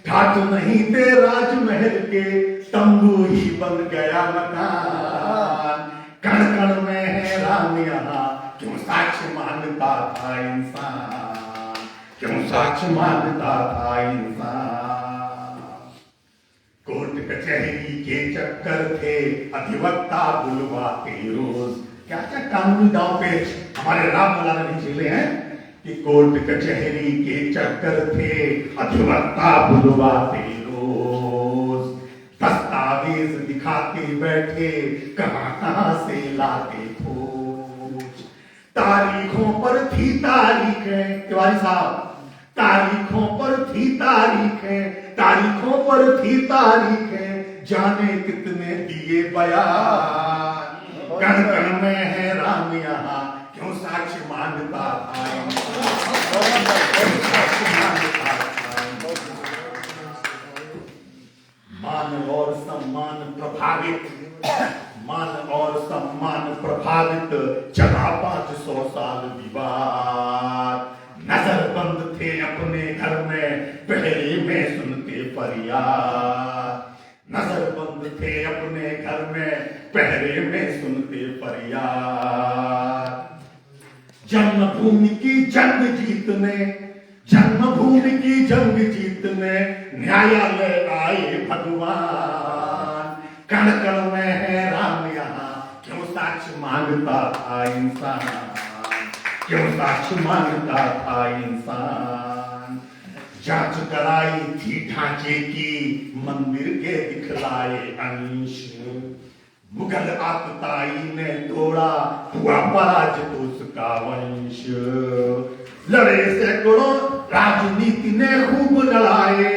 ठाठ नहीं थे राजमहल के, तंबू ही बन गया मकान। कण कण में है राम यहाँ, क्यों साक्ष्य मांगता था इंसान, क्यों साक्ष्य मांगता था इंसान। कोर्ट कचहरी के चक्कर थे, अधिवक्ता बुलवाते रोज। क्या क्या कानूनी दांव पे हमारे राम लला ने झेले हैं कि कोर्ट कचहरी के चक्कर थे, अधिवक्ता बुलवाते रोज। दस्तावेज दिखाते बैठे, कहां कहां से लाते खोज। तारीखों पर थी तारीखें, तिवारी साहब, तारीखों पर थी तारीखें, तारीखों पर थी तारीखें, जाने कितने दिए बयान। कण कण में है राम यहाँ, क्यों साक्ष्य मांगता था, क्यों साक्ष्य मांगता था। मान और सम्मान प्रभावित, मान और सम्मान प्रभावित, चला 500 साल विवाद। नजरबंद थे अपने घर में, पहरे में सुनते फरियाद। नजरबंद थे अपने घर में, पहरे में सुनते फरियाद। जन्मभूमि की जंग जीतने, जन्मभूमि की जंग जीतने, न्यायालय आए भगवान। कण कण में है राम यहाँ, क्यों साक्ष्य मांगता था इंसान, क्यों साक्ष्य मांगता था इंसान। जांच कराई थी ढांचे की, मंदिर के दिखलाए अंश। मुगल आतताई ने तोड़ा, हुआ पराजित उसका वंश। लड़े सैकड़ों, राजनीति ने खूब लड़ाए,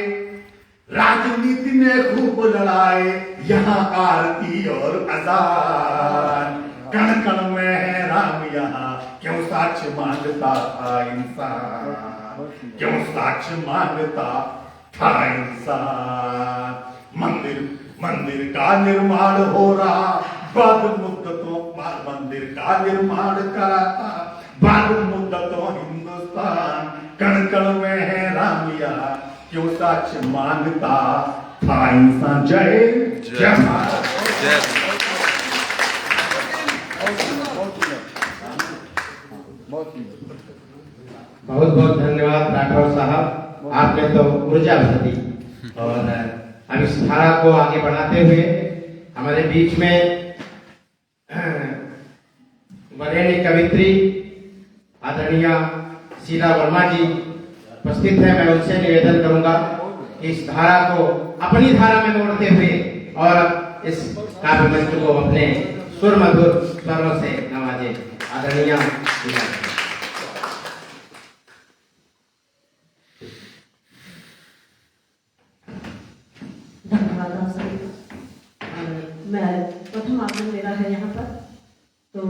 राजनीति ने खूब लड़ाए, यहाँ आरती और अजान। कण कण में है राम यहाँ, क्यों साक्ष्य मांगता था इंसान, क्यों साक्ष्य मांगता था इंसान। मंदिर मंदिर का निर्माण हो रहा, बाद मुद्दतों मंदिर का निर्माण कराता, बाद मुद्दतों हिंदुस्तान। कण कण में है राम यहाँ, क्यों साक्ष्य मांगता था इंसान। जय जय भारत, जय। बहुत बहुत धन्यवाद राठौर साहब, आपने तो ऊर्जा भर दी। और अब इस धारा को आगे बढ़ाते हुए हमारे बीच में वरेण्य कवित्री आदरणीय शीला वर्मा जी उपस्थित है। मैं उनसे निवेदन करूंगा कि इस धारा को अपनी धारा में मोड़ते हुए और इस काव्य मंच को अपने सुर मधुर स्वरों से नवाजे। आदरणीय शीला। धन्यवाद आप सभी। मैं प्रथम आगमन मेरा है यहाँ पर, तो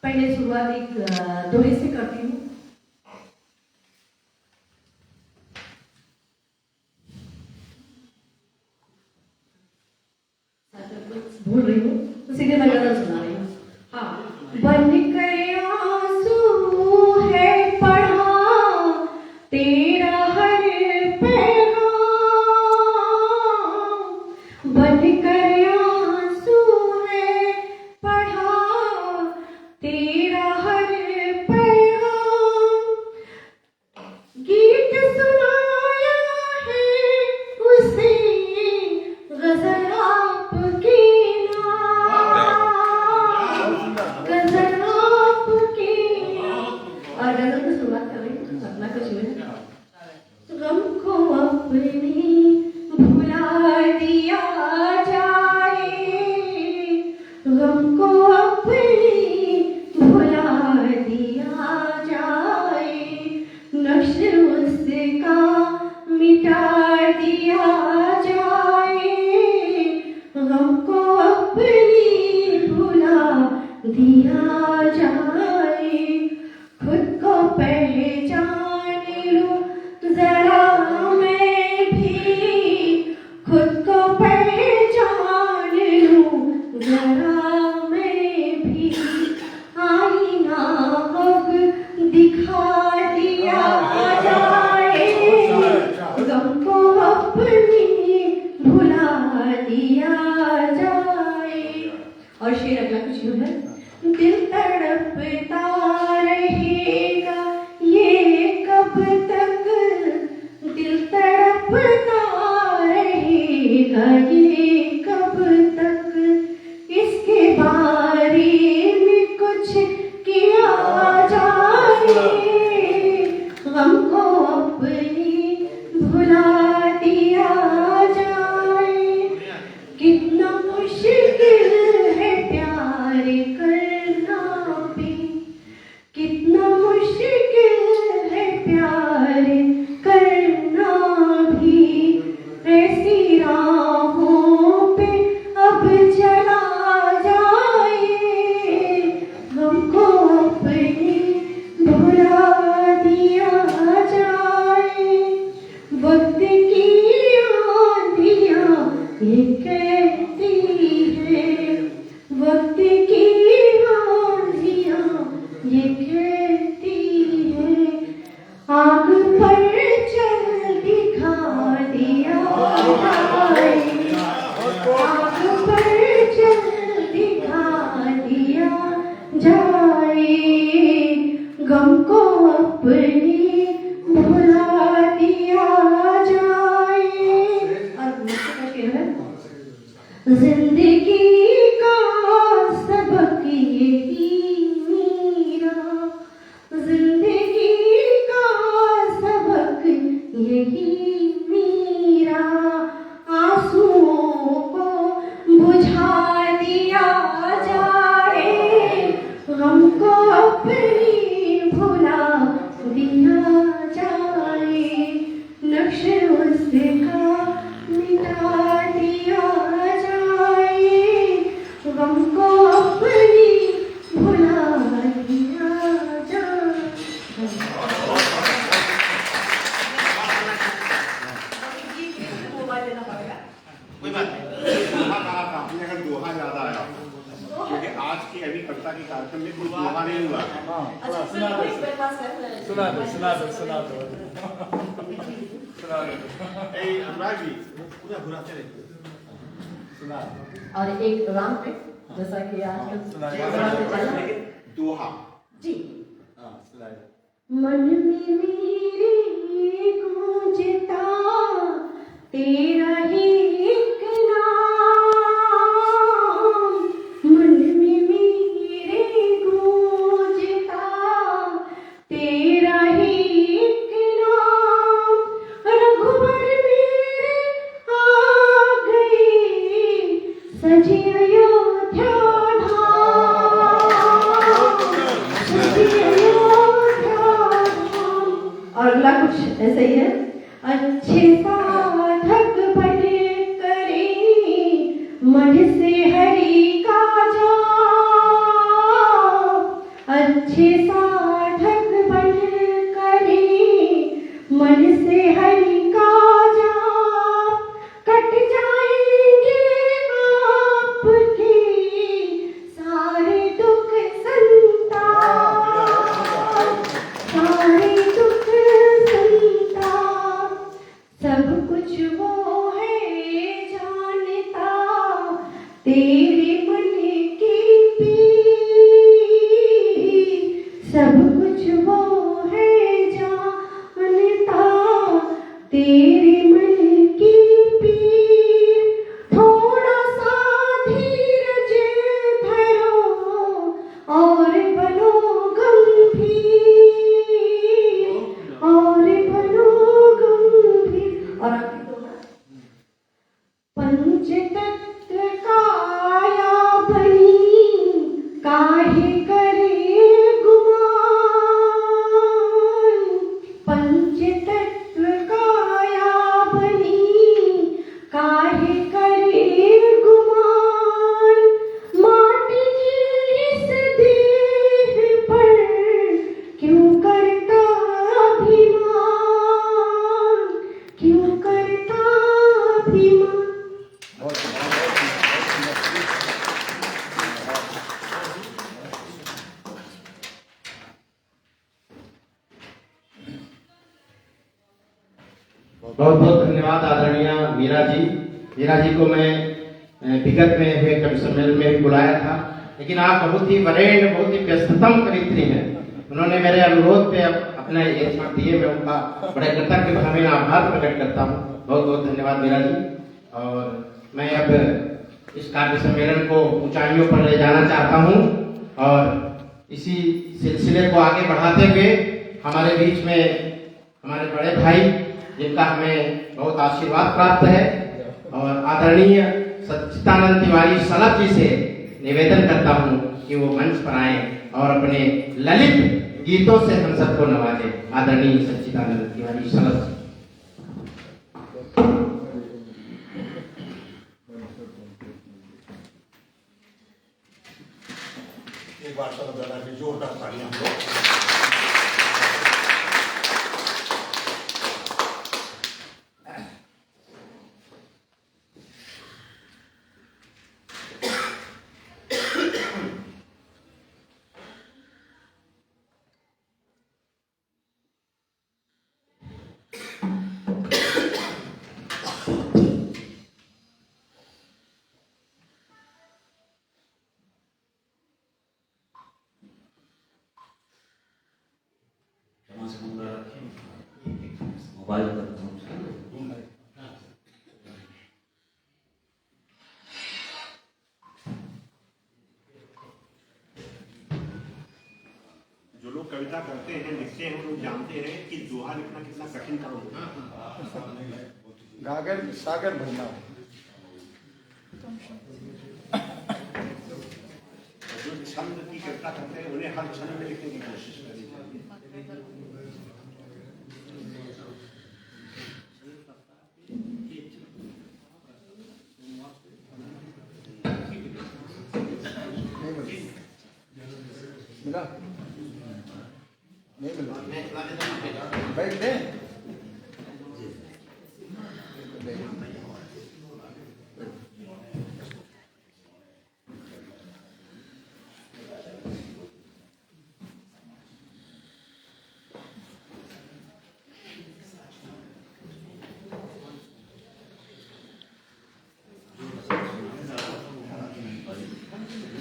पहले शुरुआत एक दोहे से करती हूँ। भूल रही हूँ तो सीधे मैं गजल सुना रही हूँ। हाँ, बन कर आंसू है पढ़ा तेरा हर पैगाम, बन कर आंसू है पढ़ा तेरा हर पैगाम, गीत सुनाया है उसे गजल आपकी गजल आपकी। और गजल की शुरुआत कर रही हूँ, अपना कुछ है। गम को अपनी भुला दिया जाए, गम को अपनी भुला दिया जाए। कितना मुश्किल है प्यार करना भी, कितना मुश्किल है प्यार करना भी। ऐसी राहों पे अब चला जाए, हमको अपनी भुला दिया जाए। वक्त की आंधियां ये कहती है, वक्त की आंधियां ये कहती है। आग पर चल दिखा दिया जाए, आग पर चल दिखा दिया जाए। गम को अपनी भुला दिया जाए। और जिंदगी का सबक यही मेरा, जिंदगी का सबक यही मेरा। आंसुओं को बुझा दिया जाए, गम को अपनी भुला दिया जाए। नक्श उसका मिटा दिया जाए, गम को अपनी भुला दिया जाए। कोई बात नहीं, दोहा कहा था आपने, अगर दोहा याद आया क्योंकि आज की अभी कविता के कार्यक्रम में कोई दोहा नहीं हुआ। अनुराग जी पूरा घुराते रहे। और एक राम पे जैसा कि आज दोहा जी। मन में मेरे गूंजता तेरा ही एक नाम, मन में मेरे गूंजता तेरा ही एक नाम। रघुवर मेरे आ गए सजी अयोध्या धाम, सजी अयोध्या धाम। और अगला कुछ ऐसा ही है। अच्छे साधक बने करे मन से हरि का जाप, अच्छे साधक बने करे मन से हरि का जाप। कट जाएंगे आपके सारे दुख संताप, सारे दुख संताप। सब कुछ वो है जानता तेरे मन की पीर, सब कुछ वो है जानता तेरे मन की पीर। थोड़ा सा धीरज धरो और बनो गंभीर, और बनो गंभीर। और आगे दोबारा। पंचतत्व काया बनी काहे करे गुमान, पंचतत्व काया बनी काहे करे गुमान। माटी की इस देह पर क्यों करता अभिमान, क्यों करता अभिमान। बहुत बहुत धन्यवाद आदरणीय मीरा जी। मीरा जी को मैं विगत में हुए कवि सम्मेलन में भी बुलाया था, लेकिन आप बहुत ही वरेण्य, बहुत ही व्यस्ततम कवित्री हैं। उन्होंने मेरे अनुरोध पे अपना ये क्षण दिए, मैं उनका बड़े कृतज्ञ भाव आभार प्रकट करता हूँ। बहुत बहुत धन्यवाद मीरा जी। और मैं अब इस काव्य सम्मेलन को ऊंचाइयों पर ले जाना चाहता हूँ और इसी सिलसिले को आगे बढ़ाते हुए हमारे बीच में हमारे बड़े भाई जिनका हमें बहुत आशीर्वाद प्राप्त है और आदरणीय सच्चिदानंद तिवारी सलभ जी से निवेदन करता हूँ कि वो मंच पर आए और अपने ललित गीतों से हम सबको नवाजे। आदरणीय सच्चिदानंद तिवारी सलभ जी। एक बार सब दादा की जोरदार तालियां हम लोग। मोबाइल पर जो लोग कविता करते हैं लिखते हैं वो लोग जानते हैं कि दोहा लिखना कितना कठिन काम होता है। गागर सागर भरना। जो छंद की कविता करते हैं उन्हें हर छंद में लिखने की कोशिश करनी चाहिए। मिला नहीं मिला बैठ दे।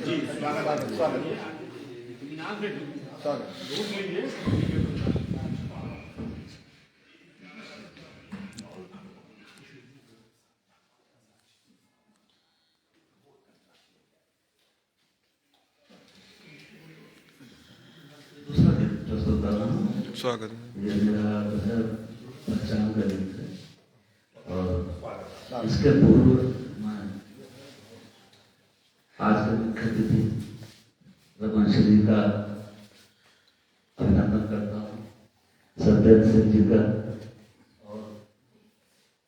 जी स्वागत स्वागत दूसरा गीत प्रस्तुत कर रहा हूँ। स्वागत। ये मेरा पहचान का गीत है और इसके पूर्व मैं आज के मुख्य अतिथि रघुवंशी जी का अभिनंदन करता हूँ, सत्येंद्र सिंह जी का और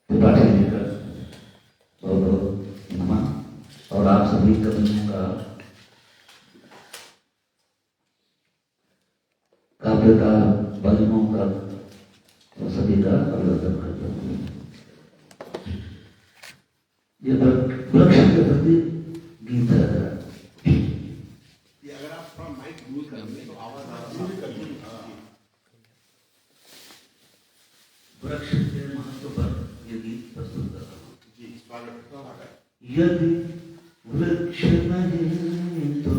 त्रिपाठी जी का बहुत बहुत नमन और आप सभी कवियों का काव्यकार भजनों का और सभी का अभिनंदन करता हूँ। ये वृक्ष के प्रति गीत है। अगर आप थोड़ा माइक यूज करेंगे तो आवाज आराम करिए। वृक्ष के महत्व पर ये गीत प्रस्तुत कर रहा हूँ। जी स्वागत। यदि वृक्ष नहीं तो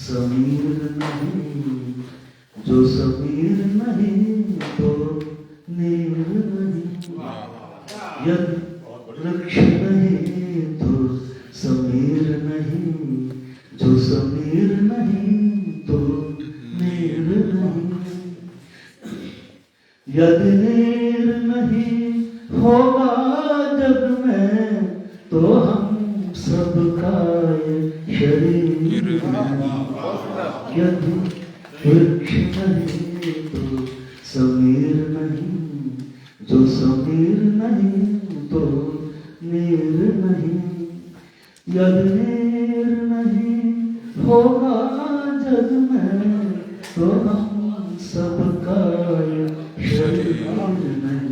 समीर नहीं, जो समीर नहीं तो नीर नहीं। यदि वृक्ष नहीं तो समीर नहीं, जो समीर नहीं तो नीर नहीं। यदि नीर नहीं होगा जग में तो हम सबका ये शरीर नहीं। यदि वृक्ष नहीं तो समीर नहीं, जो समीर नहीं तो नीर नहीं। यदि नीर नहीं होगा जग में तो हम सबका ये शरीर नहीं।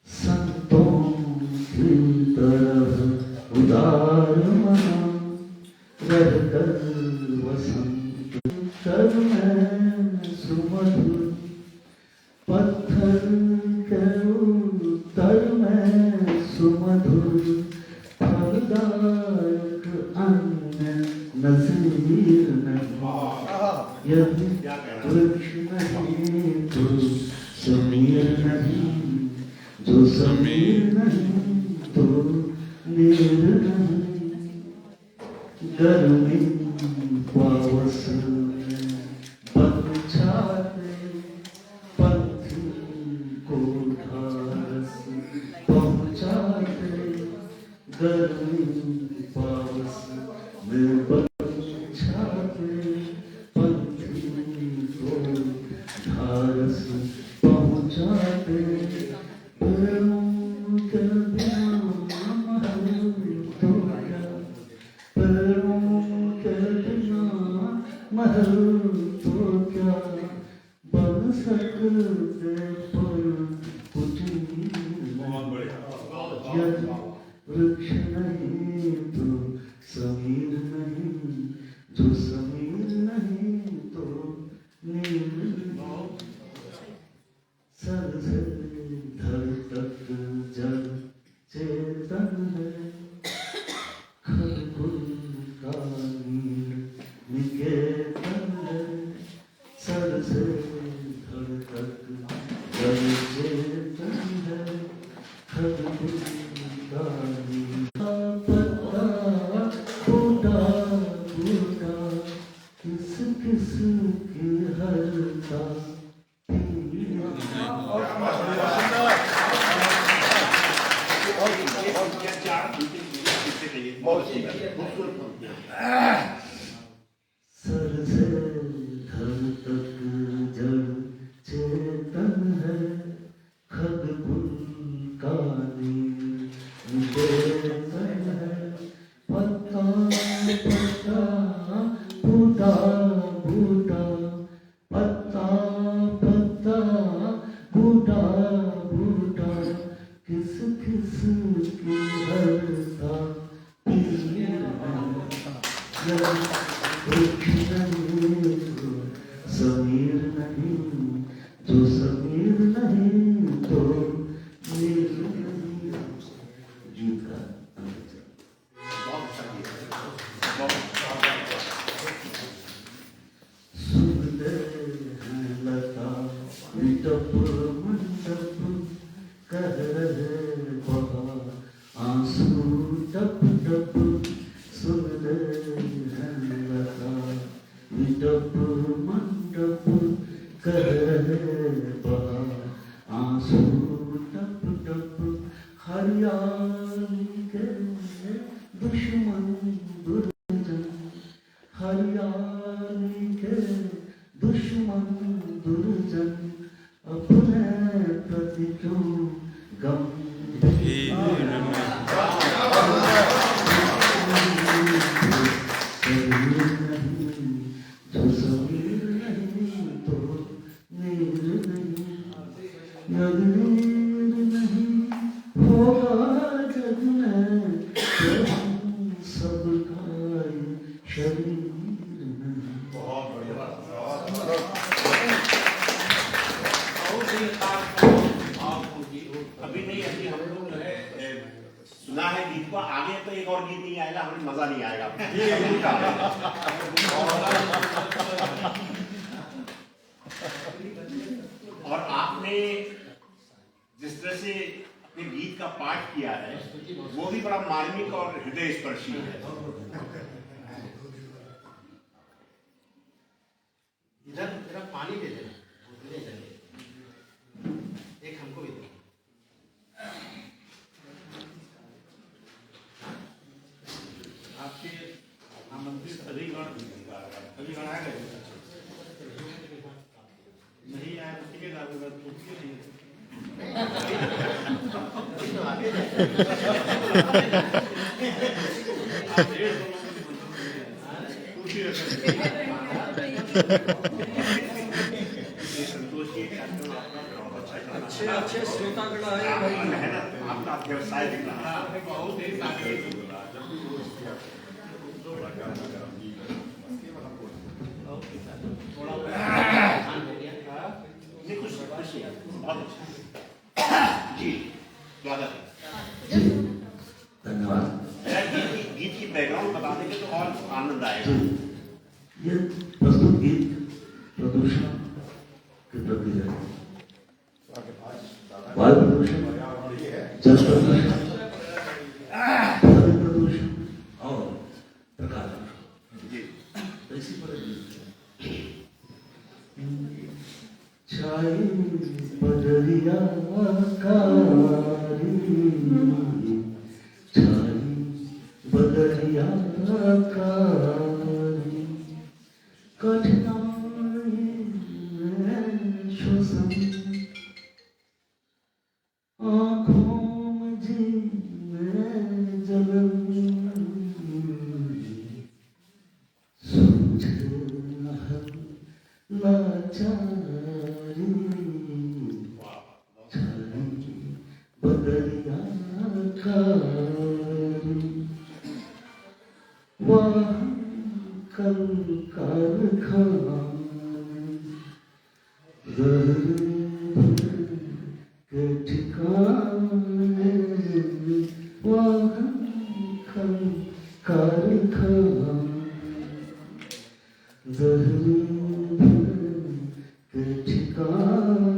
संतों की तरह उदार मना रहकर वसंत कर में सुमधुर, पत्थर के उत्तर में सुमधुर, फलदायक अन्य नज़ीर नहीं। यदि वृक्ष नहीं तो समीर नहीं, जो समीर नहीं तो नीर नहीं। गर्मी पावस बस पहुँचा दे पैरों के बिना महल तो क्या, पैरों के बिना महल तो क्या, बन सकते पर कुछ वृक्ष नहीं तो समीर नहीं, जो समीर नहीं तो नील सर से धर तक जल चेतन है, खरगुल का नील निकेतन है, सर से धर तक जल चेतन है, खरगुल का नील पत्ता बूढ़ा बूढ़ा किस किस की हरता सर से धर तक जड़ चेतन है, खगबुल का निकेतन है, पत्ता पत्ता बूढ़ा बूढ़ा, पत्ता पत्ता बूढ़ा बूढ़ा किस किस की हरता वृक्ष नहीं तो समीर नहीं, जो समीर नहीं तो नील नहीं। गीत का सुनते हैं लता विटप मंडप, कह रहे बहा आंसू टप टप, सुन रहे हैं लता विटप मंडप, कह रहे बहा आंसू टप टप, हरियाली के दुश्मन दुर्जन, हरियाली के दुश्मन दुर्जन, अपने प्रति क्यों गंभीर नहीं, जो समीर नहीं तो नीर नहीं, यदि नीर नहीं होगा जग में तो हम सबका शरीर नहीं। अभी नहीं, अभी हम लोग जो है सुना है गीत को, आगे तो एक और गीत नहीं आएगा, हमें मजा नहीं आएगा। और आपने जिस तरह से अपने गीत का पाठ किया है वो भी बड़ा मार्मिक और हृदय स्पर्शी है। इधर जरा पानी दे देना, एक हमको भी दे। आपके आमंत्रित अधिगण आ गए नहीं आया तो ठीक है, अच्छे श्रोतागण आए भाई, आपका व्यवसाय दिख रहा है बहुत ही जी स्वागत है। धन्यवाद। गीत की बैकग्राउंड बता देंगे तो और आनंद आएगा। ये प्रस्तुत गीत प्रदूषण के प्रति है, वायु प्रदूषण, जल प्रदूषण, ध्वनि प्रदूषण और प्रकाश प्रदूषण, इसी पर छाई बदरिया कारी, छाई बदरिया कारी, कठिनाई श्वसन बदरिया वहाँ कल कारखाना के ठिकाने वहाँ कल कारखाना के ठिकाने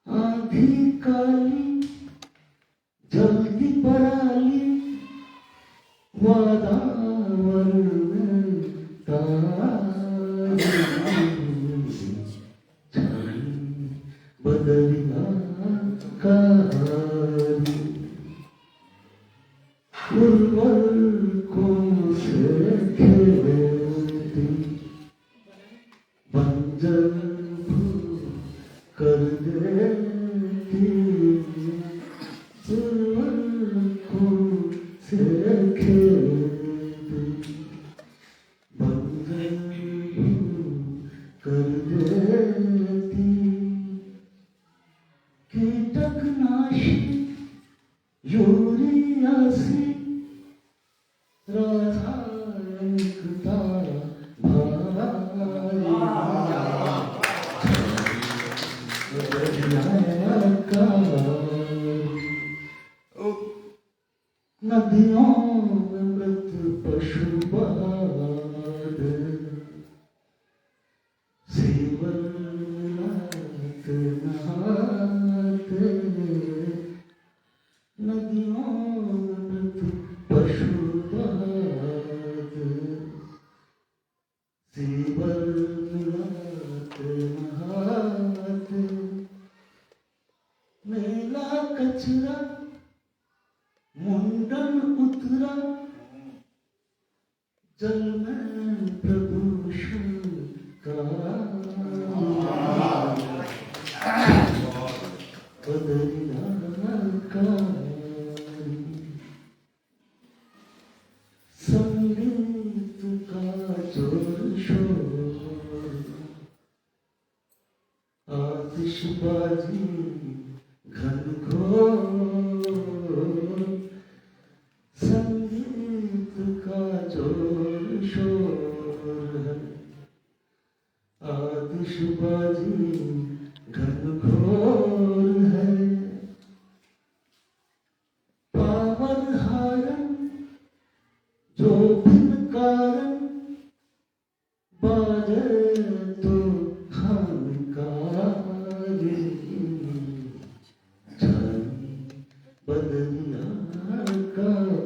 आधी काली जल्दी पराली वातावरण बदलिया कारी उर्वरकों से खेलती बंजर कर देती उर्वरकों से खेलती बंजर कर देती कीटकनाशी यूरिया से रासायनिकता नदियों में मृत पशु बाद सेवन मिलाते नहाते नदियों में मृत पशु बाद सेवन मिलाते नहाते मेला कचरा मुंडन उतरा जल में प्रदूषण का बदलिया कारी संगीत का जोर शोर आतिशबाजी घनघोर संगीत का जोर शोर है आतिशबाजी घनघोर है पावन हारन जो भिन्न कारण बाजे तो हानिकारी बदलिया कारी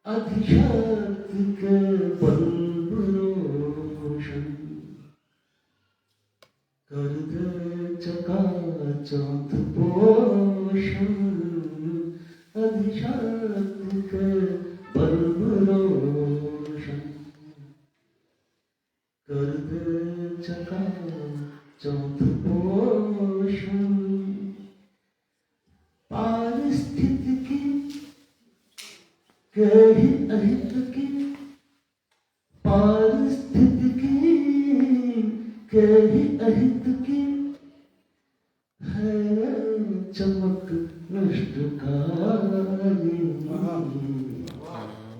अधिशक्ति के बल्ब रोशन कर दे चकाचौंध पोषण अधिशक्ति के बल्ब रोशन कर दे चकाचौंध पोषण पारिस्थितिकी के ही अहित की पारिस्थितिकी के ही अहित की है चमक नष्टकारी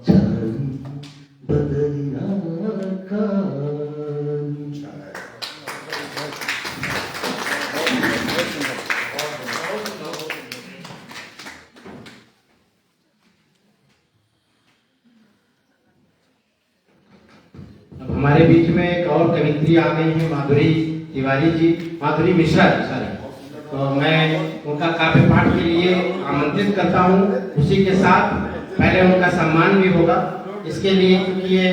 छाई बदलिया कारी हमारे बीच में एक और कवित्री आ गई है माधुरी तिवारी जी, माधुरी मिश्रा जी सॉरी, तो मैं उनका काव्य पाठ के लिए आमंत्रित करता हूँ। उसी के साथ पहले उनका सम्मान भी होगा। इसके लिए क्योंकि ये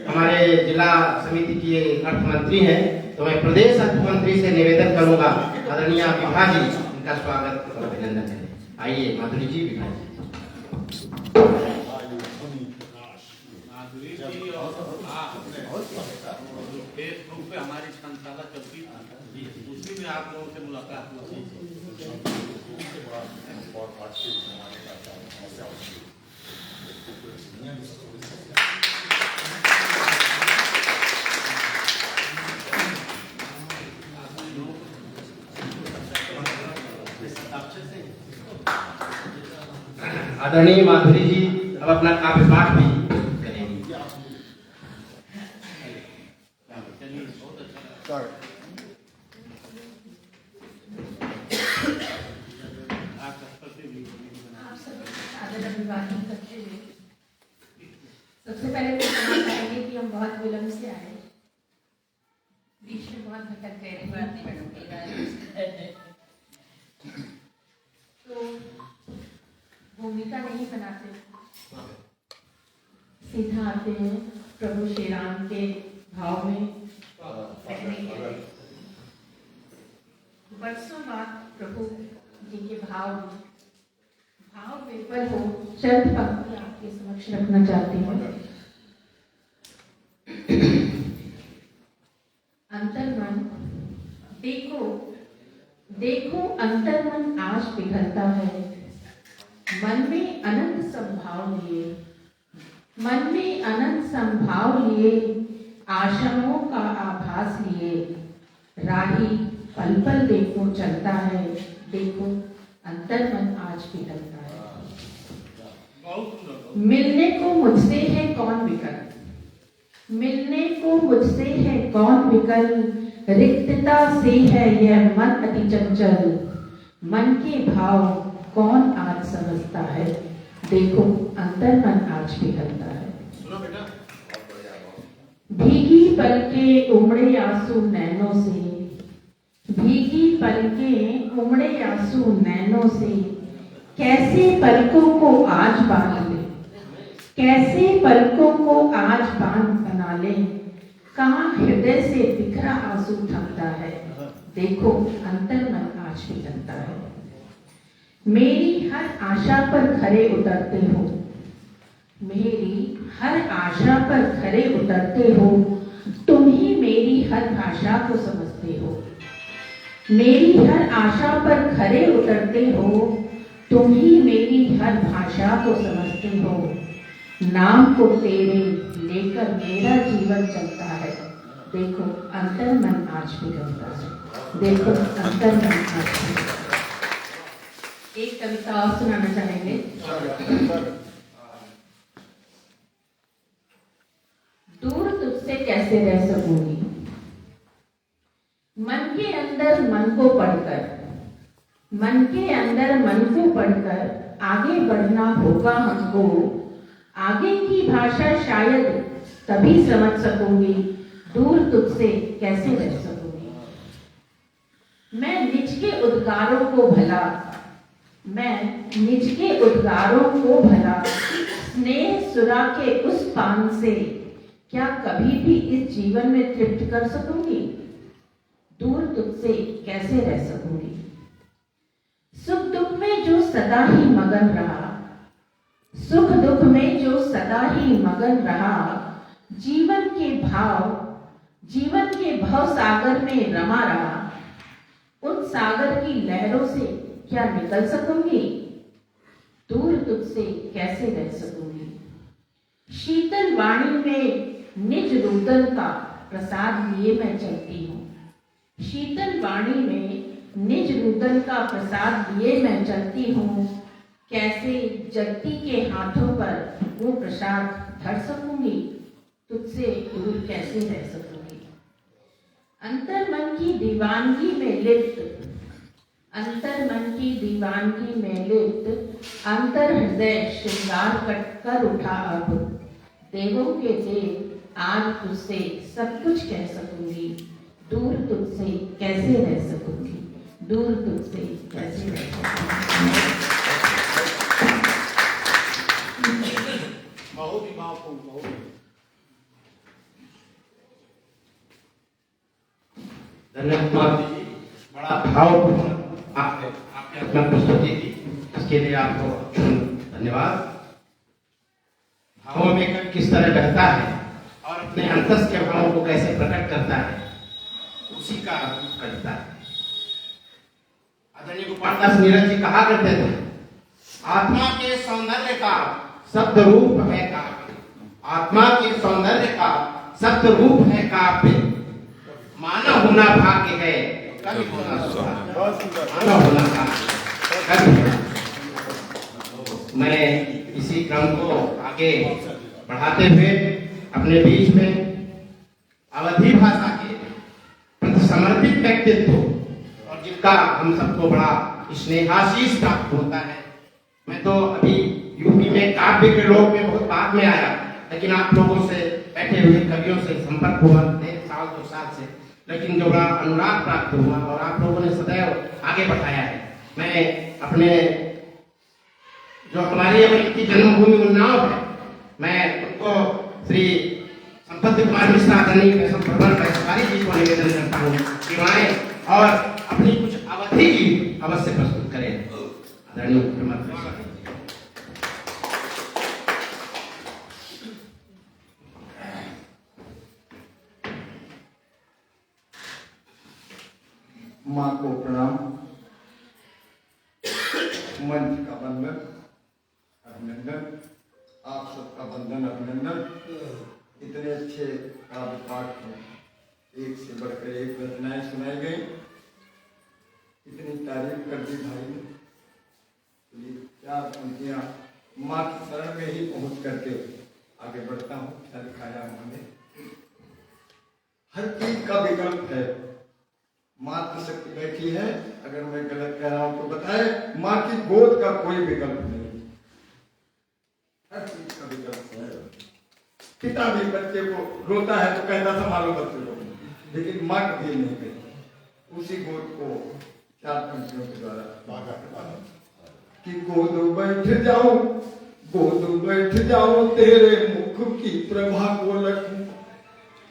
हमारे जिला समिति की अर्थ मंत्री हैं, तो मैं प्रदेश अर्थ मंत्री से निवेदन करूंगा आदरणीय विभा जी इनका स्वागत और अभिनंदन है। आइए माधुरी जी, विभा जी। फेसबुक पे हमारी संसाला चलती थी, उसी में आप लोगों से मुलाकात हुई। आदरणीय माधुरी जी अब अपना काव्य पाठ भी करेंगी। आदर अभिवादन करते हुए सबसे पहले तो कहना चाहेंगे कि हम बहुत विलंब से आए, बीच में बहुत भटक गए। तो भूमिका नहीं बनाते, सीधा आते हैं प्रभु श्री राम के भाव में रहने के लिए। बरसों बाद प्रभु जी के भाव विफल हो चंद पंक्ति आपके समक्ष रखना चाहती हूँ। अंतर्मन देखो देखो, अंतर्मन आज पिघलता है, मन में अनंत संभाव लिए, मन में अनंत संभाव लिए, आशाओं का आभास लिए, राही पल पल देखो चलता है, देखो अंतर्मन आज पिघलता है। मिलने को मुझसे है कौन विकल, मिलने को मुझसे है कौन विकल, रिक्तता से है यह मन अति चंचल, मन के भाव कौन आज समझता है, देखो अंतर्मन आज पिघलता है। भीगी पलके उमड़े आंसू नैनों से, भीगी पलके उमड़े आंसू नैनों से, कैसे पलकों को आज बांध ले, कैसे पलकों को आज बांध बना ले, कहाँ हृदय से बिखरा आंसू थमता है, देखो अंतर्मन आज पिघलता है। मेरी हर आशा पर खरे उतरते हो, मेरी हर आशा पर खरे उतरते हो, तुम ही मेरी हर भाषा को समझते हो, मेरी हर आशा पर खरे उतरते हो, तुम ही मेरी हर भाषा को समझते हो, नाम को तेरे लेकर मेरा जीवन चलता है, देखो अंतर्मन आज पिघलता है, देखो अंतर्मन आज पिघलता है। एक कविता और सुनाना चाहेंगे। दूर तुझसे कैसे रह सकूंगी, मन के अंदर मन को पढ़कर, मन के अंदर मन को पढ़कर आगे बढ़ना होगा हमको, आगे की भाषा शायद तभी समझ सकूंगी, दूर तुझसे कैसे रह सकूंगी। मैं निज के उद्गारों को भला, मैं निज के उद्गारों को भला, स्नेह सुरा के उस पान से क्या कभी भी इस जीवन में तृप्त कर सकूंगी, दूर तुझसे कैसे रह सकूंगी। सुख दुख में जो सदा ही मगन रहा, सुख दुख में जो सदा ही मगन रहा, जीवन के भाव सागर में रमा रहा, उन सागर की लहरों से क्या निकल सकूंगी, दूर तुझसे कैसे रह सकूंगी। शीतल वाणी में निज रुदन का प्रसाद लिए मैं चलती हूँ, शीतल वाणी में निज रुदन का प्रसाद लिए मैं चलती हूँ, कैसे जगती के हाथों पर वो प्रसाद धर सकूंगी, तुझसे दूर कैसे रह सकूंगी। अंतर्मन की दीवानगी में लिप्त, अंतर्मन की दीवानगी में लिप्त, अंतर हृदय श्रृंगार कर उठा अब, देवों के देव आज तुझसे सब कुछ कह सकूंगी, दूर तुझसे कैसे रह सकूंगी, दूर तुझसे कैसे रह सकूंगी। बहुत ही भावपूर्ण, बहुत धन्यवाद जी, बड़ा भावपूर्ण आपने अपना प्रस्तुति दी, इसके लिए आपको धन्यवाद। भावों में किस तरह बहता है और अपने अंतस के भावों को कैसे प्रकट करता है, उसी का कविता है। आदरणीय गोपालदास नीरज जी कहा करते थे, आत्मा के सौंदर्य का शब्द रूप है काव्य, आत्मा के सौंदर्य का शब्द रूप है काव्य, मानव होना भाग्य है, कवि होना सौभाग्य, मानव होना भाग्य, कवि होना। मैं इसी क्रम को आगे बढ़ाते हुए अपने बीच में अवधी भाषा के प्रति समर्पित व्यक्तित्व और जिनका हम सबको बड़ा स्नेहाशीष प्राप्त होता है। मैं तो अभी यूपी में काव्य के लोक में बहुत बाद में आया, लेकिन आप लोगों से बैठे हुए कवियों से संपर्क हुआ 1 साल 2 साल से, लेकिन जो बड़ा अनुराग प्राप्त हुआ और आप लोगों ने सदैव आगे बढ़ाया है। मैं अपने जो हमारी की जन्मभूमि उन्नाव है, मैं उनको श्री संपत्ति कुमार मिश्रा आदरणीय जी को निवेदन करता हूँ कि आए और अपनी कुछ अवधि की अवश्य प्रस्तुत करें। आदरणीय माँ को प्रणाम, मंच का वंदन अभिनंदन, आप सबका वंदन अभिनंदन। इतने अच्छे काव्य पाठ हैं, एक से बढ़कर एक रचनाएं सुनाई गई, इतनी तारीफ कर दी भाई ने। ये 4 पंक्तियां माँ की शरण में ही पहुंच करके आगे बढ़ता हूँ। क्या दिखाया उन्होंने, हर चीज का विकल्प है। मातृशक्ति बैठी है, अगर मैं गलत कह रहा हूं तो बताए, माँ की गोद का कोई विकल्प नहीं, हर चीज का विकल्प है। पिता भी बच्चे को रोता है तो कहता संभालो बच्चे को, लेकिन माँ कभी नहीं कहती। उसी गोद को 4 पंक्तियों के द्वारा कि गोद बैठ जाओ, गोद बैठ जाओ, तेरे मुख की प्रभा को लखूं,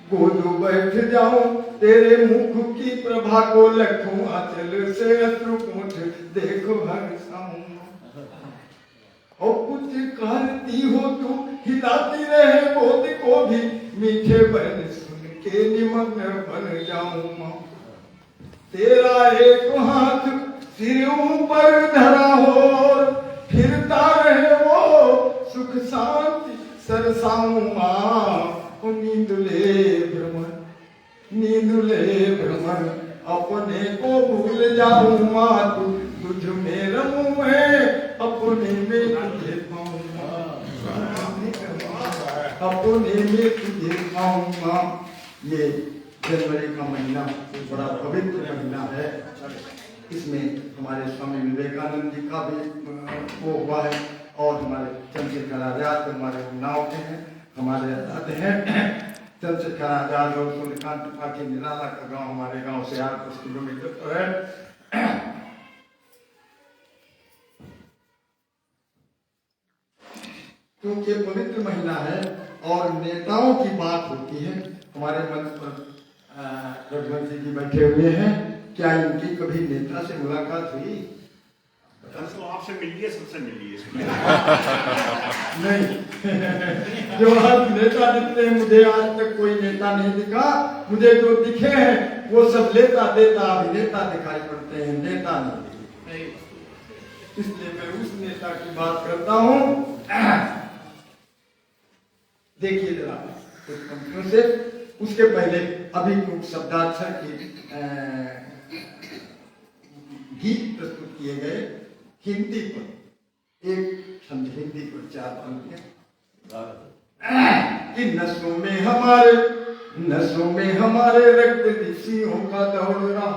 गोद बैठ जाओ, तेरे मुख की प्रभा को लखूं, आंचल से अश्रु पूछ देखो हर्षाऊं। और कुछ करती हो तू, हिलाती रहे गोद को भी, मीठे बन सुन के निमग्न बन जाऊं मां। तेरा एक हाथ सिर ऊपर धरा हो, फिरता रहे वो सुख शांति सरसाऊं मां। नींद ले भ्रमर, नींद ले भ्रमर, अपने को भूल जाऊं माँ, तुझ में रमूं मैं, अपने में तुझे पाऊंगा, अपने में तुझे पाऊंगा। ये जनवरी का महीना बड़ा पवित्र महीना है, इसमें हमारे स्वामी विवेकानंद जी का भी वो हुआ है, और हमारे चंद्रशेखर आजाद हमारे नाव के हैं, हमारे दादे हैं चंद्रशेखर आजाद और सूर्यकांत त्रिपाठी। निराला का गांव हमारे गांव से 8-10 किलोमीटर तो है। क्योंकि पवित्र महीना है और नेताओं की बात होती है, हमारे मंच पर रघुवंशी जी बैठे हुए हैं, क्या इनकी कभी नेता से मुलाकात हुई? तो आपसे मिलिए, सबसे मिलिए। नहीं, जो आज नेता दिखते हैं, मुझे आज तक कोई नेता नहीं दिखा। मुझे जो दिखे हैं वो सब लेता देता अभिनेता दिखाई पड़ते हैं, नेता नहीं। इसलिए मैं उस नेता की बात करता हूँ। देखिए जरा कुछ पंक्तियों से, उसके पहले अभी कुछ शब्दाक्षर की गीत प्रस्तुत किए गए हिंदी पर, एक छंद हिंदी पर 4 पंक्तियां। कि नसों में हमारे रक्त ऋषियों का दौड़ रहा,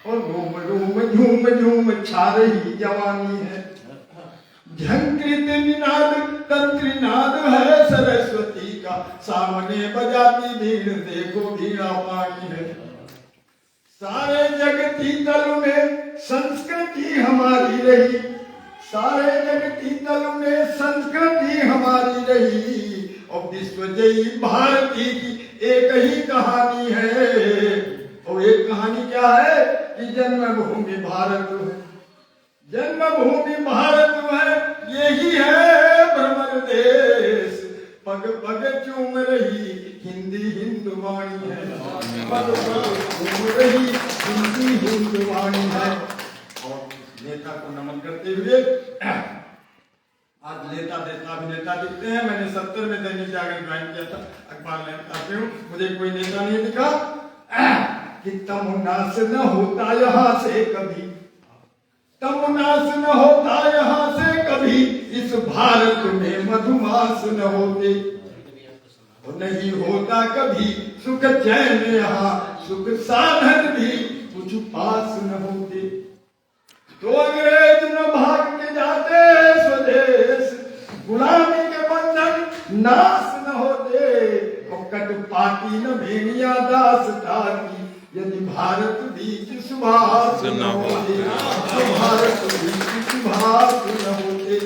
और रोम रोम झूम झूम छा रही जवानी है। झंकृत निनाद तंत्रिनाद है सरस्वती का, सामने बजाती भीड़ देखो भीड़ा पानी है। सारे जगती तल में संस्कृति हमारी रही, सारे जगती तल में संस्कृति हमारी रही, और विश्वजयी भारती की एक ही कहानी है। और एक कहानी क्या है कि जन्मभूमि भारत है, जन्मभूमि भारत है, यही है भ्रमर देश। पग पग चूम रही हिंदी हिंदुवाणी है, पग पग चूम रही हिंदी हिंदुवाणी है। और नेता को नमन करते हुए, आज नेता देता अभिनेता दिखते हैं। मैंने 70 में दैनिक जागरण ज्वाइन किया था, अखबार लेता हूँ, मुझे कोई नेता नहीं दिखा। कि तमुन्ना से न होता यहाँ से कभी, तब नाश न होता यहाँ से कभी, इस भारत में मधुमास न होते। और नहीं होता कभी सुख चैन यहाँ, सुख साधन भी कुछ पास न होते। तो अंग्रेज न भाग के जाते स्वदेश, गुलामी के बंधन नाश न होते। और कटपाटी न भेड़िया दासता की, यदि भारत बीच सुभाष न होते, तो भारत बीच सुभाष न होते।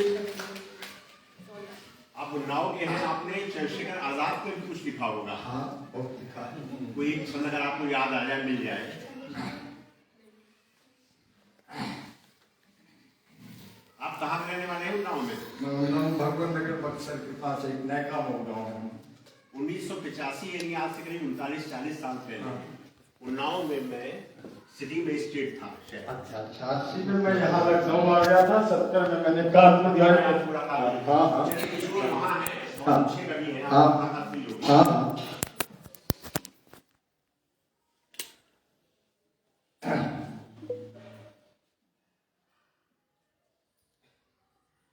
आप उन्नाव के हैं, आपने चंद्रशेखर आजाद को भी कुछ लिखा होगा। हाँ, बहुत लिखा है। कोई एक शब्द अगर आपको याद आ जाए, मिल जाए। आप कहाँ के रहने वाले हैं उन्नाव में? मैं उन्नाव भगवान नगर बक्सर के पास एक नैका गाँव है। 1985 यानी आज से करीब 39-40 साल पहले उन्नाव में मैं सिटी मजिस्ट्रेट था शहर। अच्छा अच्छा। 80 में मैं यहाँ लखनऊ आ गया था, 70 में मैंने कानपुर हाँ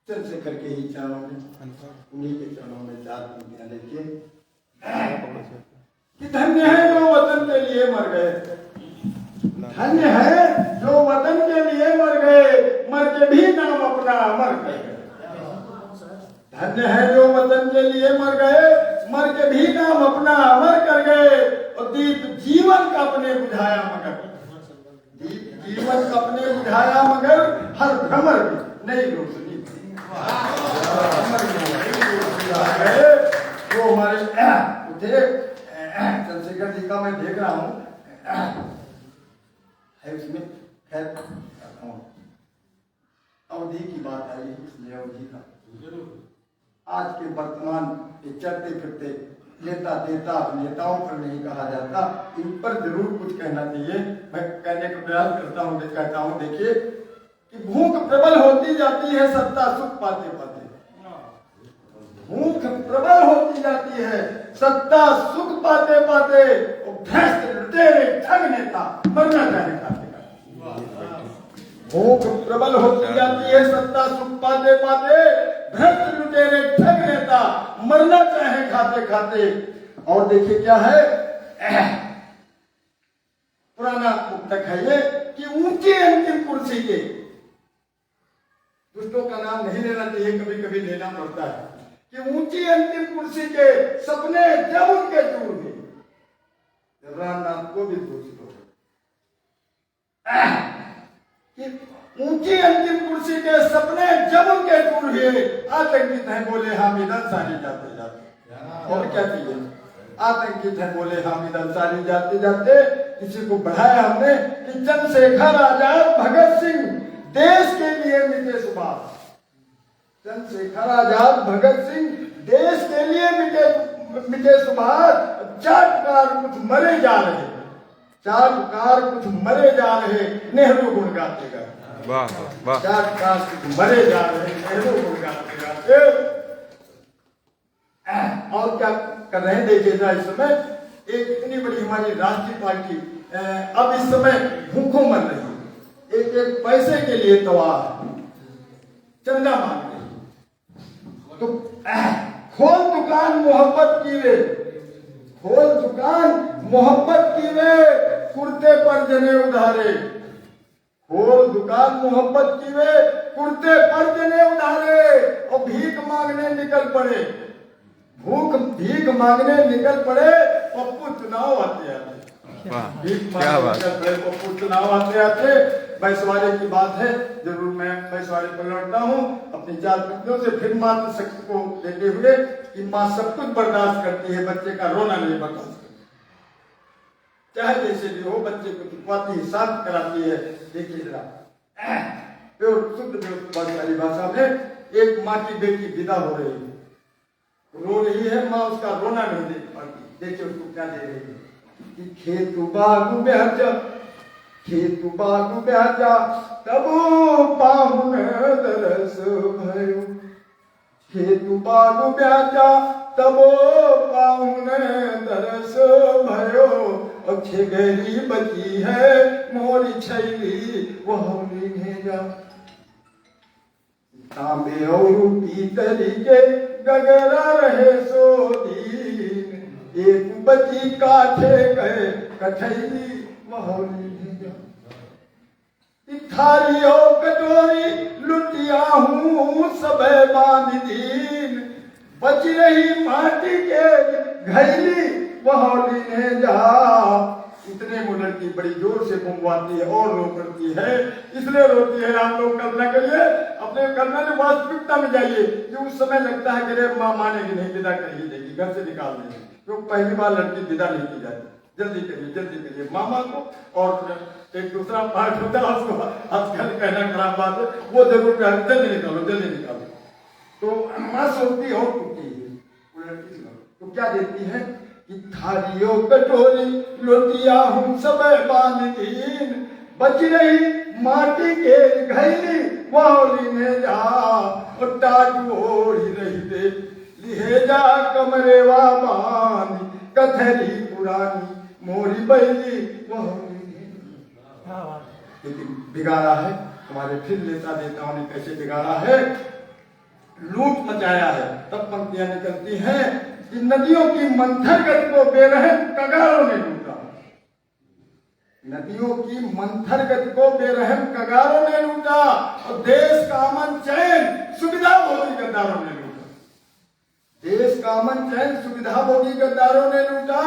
चंद्रशेखर के ही चरणों में, उन्हीं के चरणों में जात विद्यालय के कि धन्य है जो वतन के लिए मर गए, धन्य है जो वतन के लिए मर गए, मर के भी नाम अपना अमर कर गए। धन्य है जो वतन के लिए मर गए, मर के भी नाम अपना अमर कर गए। और दीप जीवन का अपने बुझाया मगर, दीप जीवन का अपने बुझाया मगर, हर भ्रमर की नई रोशनी वो हमारे उठे चंद्रशेखर जी का मैं देख रहा हूँ है उसमें। खैर अवधि की बात आई, इसलिए अवधि का आज के वर्तमान के चलते फिरते नेता देता नेताओं पर नहीं कहा जाता, इन पर जरूर कुछ कहना चाहिए। मैं कहने का प्रयास करता हूँ, कहता हूँ देखिए कि भूख प्रबल होती जाती है सत्ता सुख पाते पाते, भूख प्रबल होती जाती है सत्ता सुख पाते पाते। भ्रष्ट लुटेरे ठग नेता मरना चाहे खाते खाते। भूख प्रबल होती जाती है सत्ता सुख पाते पाते, भ्रष्ट लुटेरे ठग नेता मरना चाहे खाते खाते। और देखिए क्या है, पुराना मुक्तक है ये कि ऊंची अंतिम कुर्सी के, दुष्टों का नाम नहीं लेना चाहिए, कभी कभी लेना पड़ता है, कि ऊंची अंतिम कुर्सी के सपने जब उनके चूर हुए। रामनाथ को भी पूछ लो कि ऊंची अंतिम कुर्सी के सपने जब उनके चूर हुए, आतंकित हैं बोले हामिद अंसारी जाते जाते। और क्या चाहिए, आतंकित हैं बोले हामिद अंसारी जाते जाते। किसी को बढ़ाया हमने कि चंद्रशेखर आजाद भगत सिंह देश के लिए मिटे सुभाष, चंद्रशेखर आजाद भगत सिंह देश के लिए मिटे सुभाष। चाटुकार कुछ मरे जा रहे, चाटुकार कुछ मरे जा रहे, नेहरू गुण गाते गाते। वाह वाह। चाटुकार कुछ मरे जा रहे, नेहरू गुण गाते गाते। और क्या कर रहे हैं देखिए जरा, इस समय एक इतनी बड़ी हमारी राष्ट्रीय पार्टी अब इस समय भूखों मर रही है, एक एक पैसे के लिए तवार चंदा मांग रही। तो खोल दुकान मोहब्बत की वे, खोल दुकान मोहब्बत की वे, कुर्ते पर जने उधारे। खोल दुकान मोहब्बत की वे, कुर्ते पर जने उधारे। और भीख मांगने निकल पड़े, भीख मांगने निकल पड़े। पप्पू चुनाव आते आते, भीख मांगने निकल पड़े पप्पू चुनाव आते आते। बैसवाड़े की बात है, जरूर मैं बैसवाड़े पर लौटता हूँ अपनी 4 पत्नियों से। फिर मात्र शक्ति को देते हुए कि माँ सब कुछ बर्दाश्त करती है, बच्चे का रोना नहीं बर्दाश्त करती, चाहे जैसे भी हो, बच्चे को चुपवाती है, शांत कराती है। देखिए जरा शुद्ध वाली भाषा में, एक माँ की बेटी विदा हो रही है, रो रही है, माँ उसका रोना नहीं देख पाती। देखिए उसको क्या दे रही है कि खेतु बागु बेहजा, खेतु बागु बेहजा तब पाहुन दरस भयो, खेतु बागु बेहजा तब पाहुन दरस भयो। और छेगरी बची है मोरी छैली वह भेजा, तांबे और पीतल के गगरा रहे सो दीन, एक बची काठे गए कठैली महोली थारी और कटोरी लुटिया हूँ सब बांध दीन, बच रही माटी के घैली वहोली ने जा। इतने में लड़की बड़ी जोर से बुमवाती है और रो करती है, इसलिए रोती है। आप लोग कल्पना करिए, अपने कल्पना में वास्तविकता में जाइए कि उस समय लगता है कि रे माँ मानेगी नहीं, विदा कर ही देगी, घर से निकाल देगी। तो पहली बार लड़की विदा नहीं की जाती, जल्दी करिए मामा को। और एक दूसरा पार्ट होता है उसको आजकल कहना खराब बात है, वो जरूर कहते जल्दी निकालो। तो माँ सोचती और टूटती है, तो क्या देती है कि थारियों कटोरी लोटिया हूँ सब बांध दीन, बच रही माटी के घैली वहोली ने जा। और ताज ओढ़ी रही दे लिहेजा कमरेवा बानी, कथरी पुरानी मोरी बैली वहोली। लेकिन बिगाड़ा है हमारे फिर नेताओं ने कैसे बिगाड़ा है, लूट मचाया है। तब पंक्तियां निकलती हैं कि नदियों की मंथर गति को बेरहम कगारों ने लूटा, नदियों की मंथर गति को बेरहम कगारों ने लूटा, और देश का अमन चैन सुविधा भोगी गद्दारों ने लूटा, देश का अमन चैन सुविधा भोगी गद्दारों ने लूटा।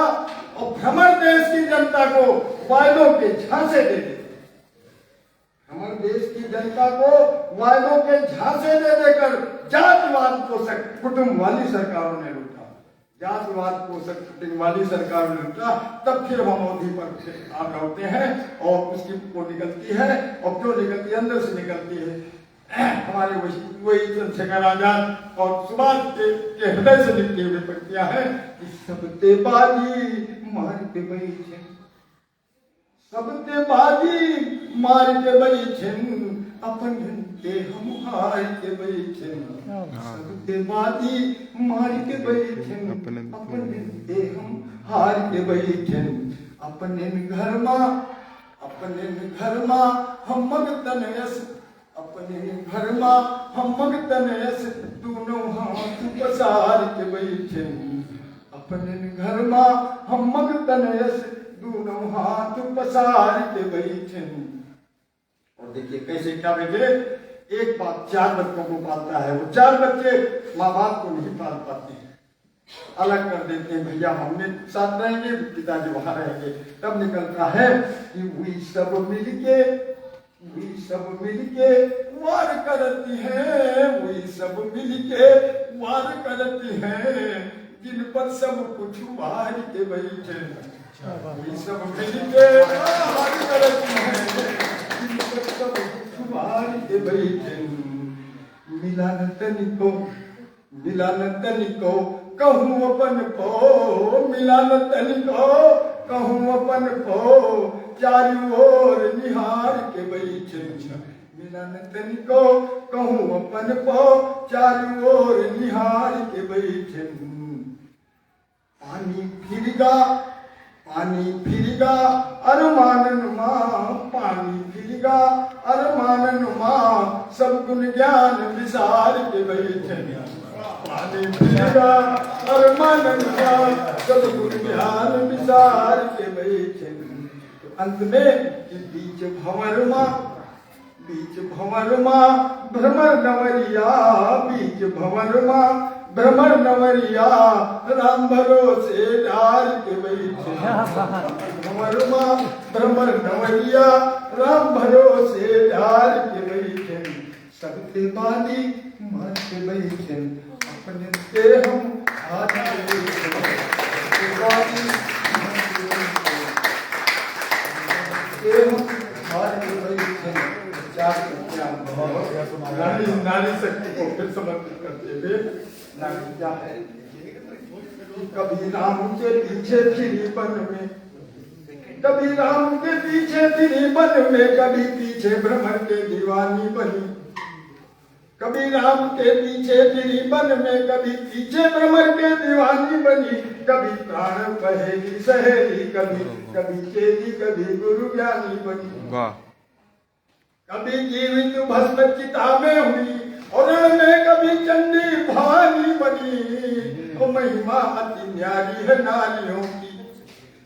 और भ्रमर देश की जनता को वायदों के झांसे दे दे, भ्रमर देश की जनता को वायदों के झांसे दे देकर जातिवाद पोषक कुटुंब वाली सरकारों ने लूटा, जातिवाद पोषक कुटुंब वाली सरकारों ने लूटा। तब फिर हम मोदी पर आ होते हैं और उसकी वो निकलती है, और क्यों निकलती है, अंदर से निकलती है। हमारे वही चंद्रशेखर आजाद और सुभाष के हृदय से निकली हुई पंक्तियां हैं कि सब तेबाजी मार के बैठे, सब तेबाजी मार के बैठे, अपन के हम हार के बैठे, सब तेबाजी मार के बैठे, अपन के हम हार के बैठे, अपने घर मां हम मगतन यस, अपने घर मां हम मगतन यस, दोनों हाथ पसार के बैठे, अपने घर मां हम मगतन यस, दोनों हाथ पसार के बैठे। और देखिए कैसे क्या बेटे, एक बाप 4 बच्चों को पालता है, वो 4 बच्चे माँ बाप को नहीं पाल पाते हैं, अलग कर देते हैं, भैया हमने साथ रहेंगे, पिताजी वहां रहेंगे। तब निकलता है कि वही सब मिलके वार करती है, वही सब मिलके वार करती है, जिन पर सब कुछ वार के बैठे, वही सब मिलके वार करती है, जिन पर सब कुछ वार के बैठे। मिलन तनिको कहूँ अपन को, मिलन तनिको कहूँ अपन को, चारू ओर निहार के बैठे, मिलन तनिको कहूँ अपन को, चारू ओर निहार के बैठे। पानी फिरगा अरमान नुमा, पानी फिरगा अरमान नुमा, सब गुण ज्ञान विसार के बैठे, पानी फिरगा अरमान नुमा, सब गुण ज्ञान विसार के बैठे। अंत में बीच भंवर माँ भ्रमर नवरिया, बीच भंवर माँ भ्रमर नवरिया, राम भरोसे डार के बैठे, भंवर माँ भ्रमर नवरिया, राम भरोसे डार के बैठे, सबते बानी मार के बैठे, अपने के हम हाथ नारी शक्ति को फिर समर्पित करते हुए क्या है, कभी राम के पीछे फिरी वन में, कभी राम के पीछे फिरी वन में, कभी पीछे भ्रमर के दीवानी बनी, कभी राम के पीछे फिरी वन में, कभी पीछे भ्रमर के दीवानी बनी, कभी प्राण पहेली सहेली, कभी चेली, कभी गुरु ज्ञानी बनी, कभी जीवित भस्म चिता में हुई, और रण में कभी चंडी भवानी बनी। और महिमा अति न्यारी है नारियों की,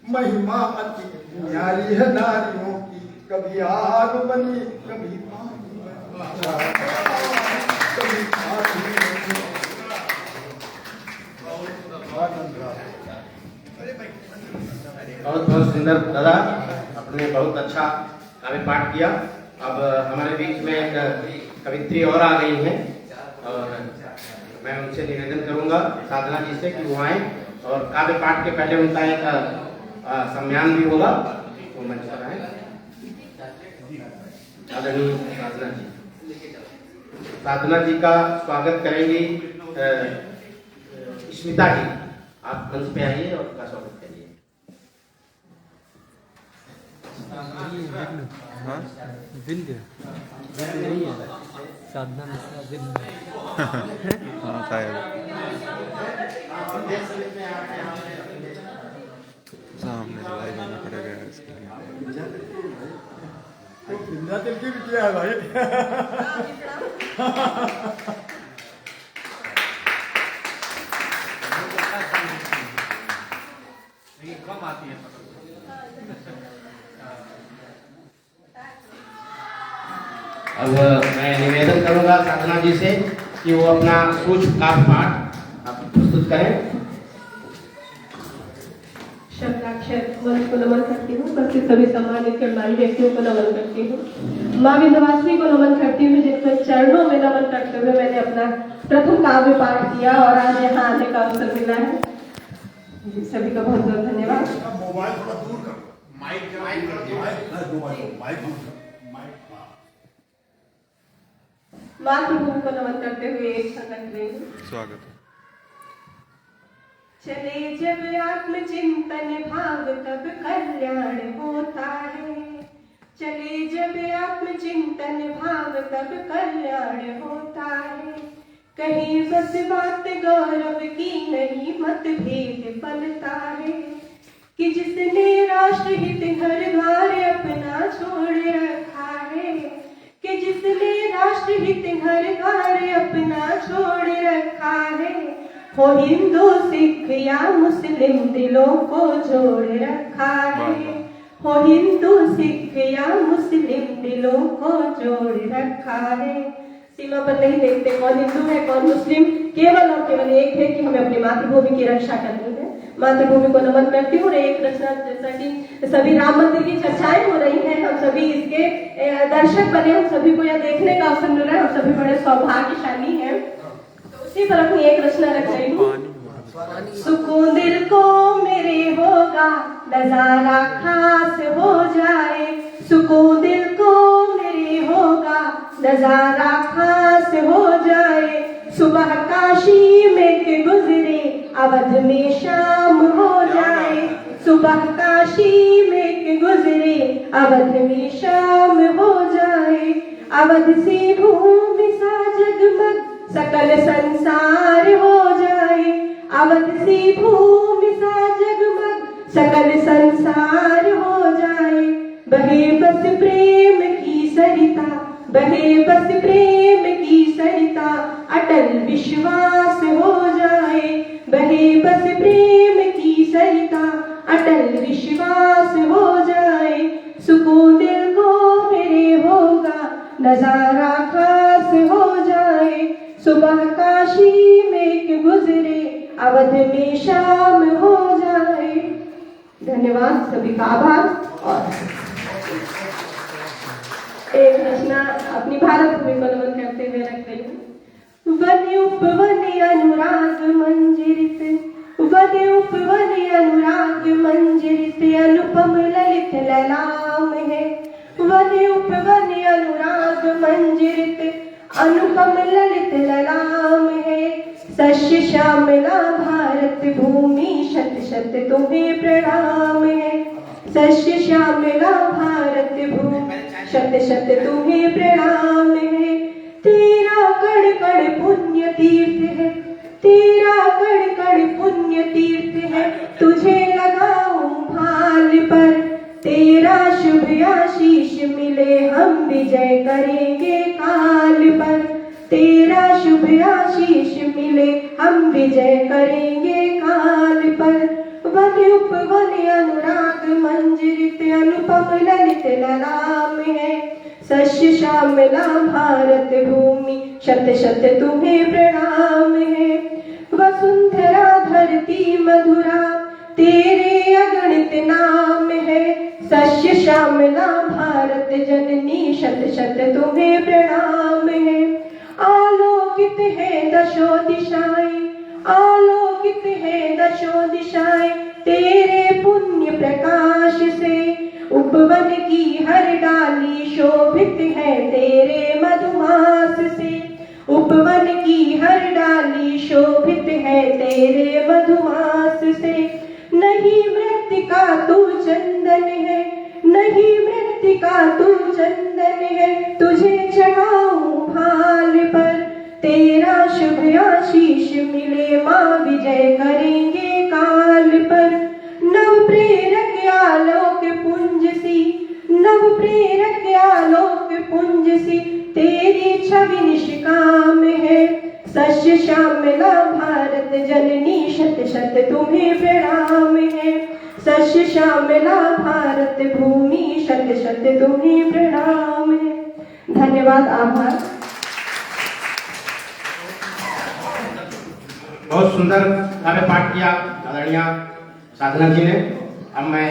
महिमा अति न्यारी है नारियों की। कभी आग बनी कभी पानी बनी, कभी पानी बनी। बहुत बहुत सुंदर दादा, आपने बहुत अच्छा काव्य पाठ किया। अब हमारे बीच में एक कवित्री और आ गई हैं और मैं उनसे निवेदन करूंगा साधना जी से कि वो आए और काव्य पाठ के पहले उनका एक सम्मान भी होगा। वो मंच पर आए। आदरणीय साधना जी का स्वागत करेंगी स्मिता जी। आप मंच पे आइए और उनका स्वागत करिए। हाँ विंध्य नहीं है, साधना मिश्रा विंध्य। हाँ शायद सामने से लाइव आना पड़ेगा इसके लिए। विंध्याचल की बिटिया है भाई। कम आती है। अब मैं निवेदन करूंगा साधना जी से कि वो अपना सूक्ष्म काव्य पाठ आप प्रस्तुत करें। शब्दाक्षर मंच को नमन करती हूँ। उपस्थित सभी सम्मानित कर्मचारी व्यक्तियों को नमन करती हूँ। माँ विंध्यवासिनी को नमन करती हूँ, जिनके चरणों में नमन करते हुए मैंने अपना प्रथम काव्य पाठ किया और आज यहाँ आने का अवसर मिला है। सभी का बहुत बहुत धन्यवाद। मोबाइल थोड़ा दूर कर, माइक मातृभूमि को नमन करते हुए एक संगत में स्वागत है। चले जब आत्मचिंतन भाव तब कल्याण होता है। चले जब आत्मचिंतन भाव तब कल्याण होता है। कहीं बस बात गौरव की नहीं मतभेद पलता है। कि जिसने राष्ट्रहित घर द्वार अपना छोड़ रखा है। कि जिसने राष्ट्रहित घर द्वार अपना छोड़ रखा है। हो हिंदू सिख या मुस्लिम दिलों को जोड़ रखा है। हो हिंदू सिख या मुस्लिम दिलों को जोड़ रखा है। सीमा पर नहीं देखते कौन हिंदू है कौन मुस्लिम, केवल और केवल एक है कि हमें अपनी मातृभूमि की रक्षा करनी है। मातृभूमि को नमन करती हूँ। एक रचना जैसा कि सभी राम मंदिर की चर्चाएं हो रही हैं, हम सभी इसके दर्शक बने, हम सभी को यह देखने का अवसर मिल रहा है, हम सभी बड़े सौभाग्यशाली हैं। तो उसी पर अपनी एक रचना रख रही हूँ। सुकून दिल को मेरे होगा नजारा खास हो जाए। सुकून दिल को मेरे होगा नजारा खास हो जाए। सुबह काशी में के गुजरे अवध में शाम हो जाए। सुबह काशी में के गुजरे अवध में शाम हो जाए। अवध से भूमि सा जगमग सकल संसार हो जाए। अवध से भूमि सा जगमग सकल संसार हो जाए। बहे बस प्रेम की सरिता, बहे बस प्रेम की सरिता, अटल विश्वास हो जाए। बहे बस प्रेम की सरिता, अटल विश्वास हो जाए। सुकून दिल को मेरे होगा नजारा खास हो जाए। सुबह काशी में के गुजरे अवध में शाम हो जाए। धन्यवाद, सभी का आभार। और एक रचना अपनी भारत भूमि को नमन करते हुए रख रही हूँ। वन उपवन अनुराग मंजिरित, वन उपवन अनुराग मंजिरित, अनुपम ललित ललाम है। वन उपवन अनुराग मंजिरित, अनुपम ललित ललाम है। सस्य श्यामला भारत भूमि, शत शत तुम्हें प्रणाम है। सस्य श्यामला भारत भूमि, शत शत तुम्हें प्रणाम है। तेरा कण कण पुण्य तीर्थ है, तेरा कण कण पुण्य तीर्थ है। तुझे लगाऊं भाल पर, तेरा शुभ आशीष मिले हम विजय करेंगे काल पर। तेरा शुभ आशीष मिले हम विजय करेंगे काल पर। वन उपवन अनुराग मंजरित अनुपम ललित ललाम है। सस्य श्यामला भारत भूमि शत शत तुम्हें प्रणाम है। वसुंधरा धरती मधुरा तेरे अगणित नाम है। सस्य श्यामला भारत जननी शत शत तुम्हें प्रणाम है। आलोकित है दशो दिशाएं, आलोकित है दशो दिशाएं तेरे पुण्य प्रकाश से। उपवन की हर डाली शोभित है तेरे मधुमास से। उपवन की हर डाली शोभित है तेरे मधुमास से। नहीं मृत्तिका तू चंदन है, नहीं मृत्तिका तू चंदन है, तुझे चढ़ाऊं भाल पर। तेरा शुभ आशीष मिले माँ विजय करेंगे काल पर। नव प्रेरक आलोक पुंज सी, नव प्रेरक आलोक पुंज सी तेरी छवि निष्काम है। सस्य श्यामला भारत जननी शत शत तुम्हें प्रणाम है। सस्य श्यामला भारत भूमि शत शत तुम्हें प्रणाम है। धन्यवाद, आभार। बहुत सुंदर काव्य पाठ किया आदरणीय साधना जी ने। अब मैं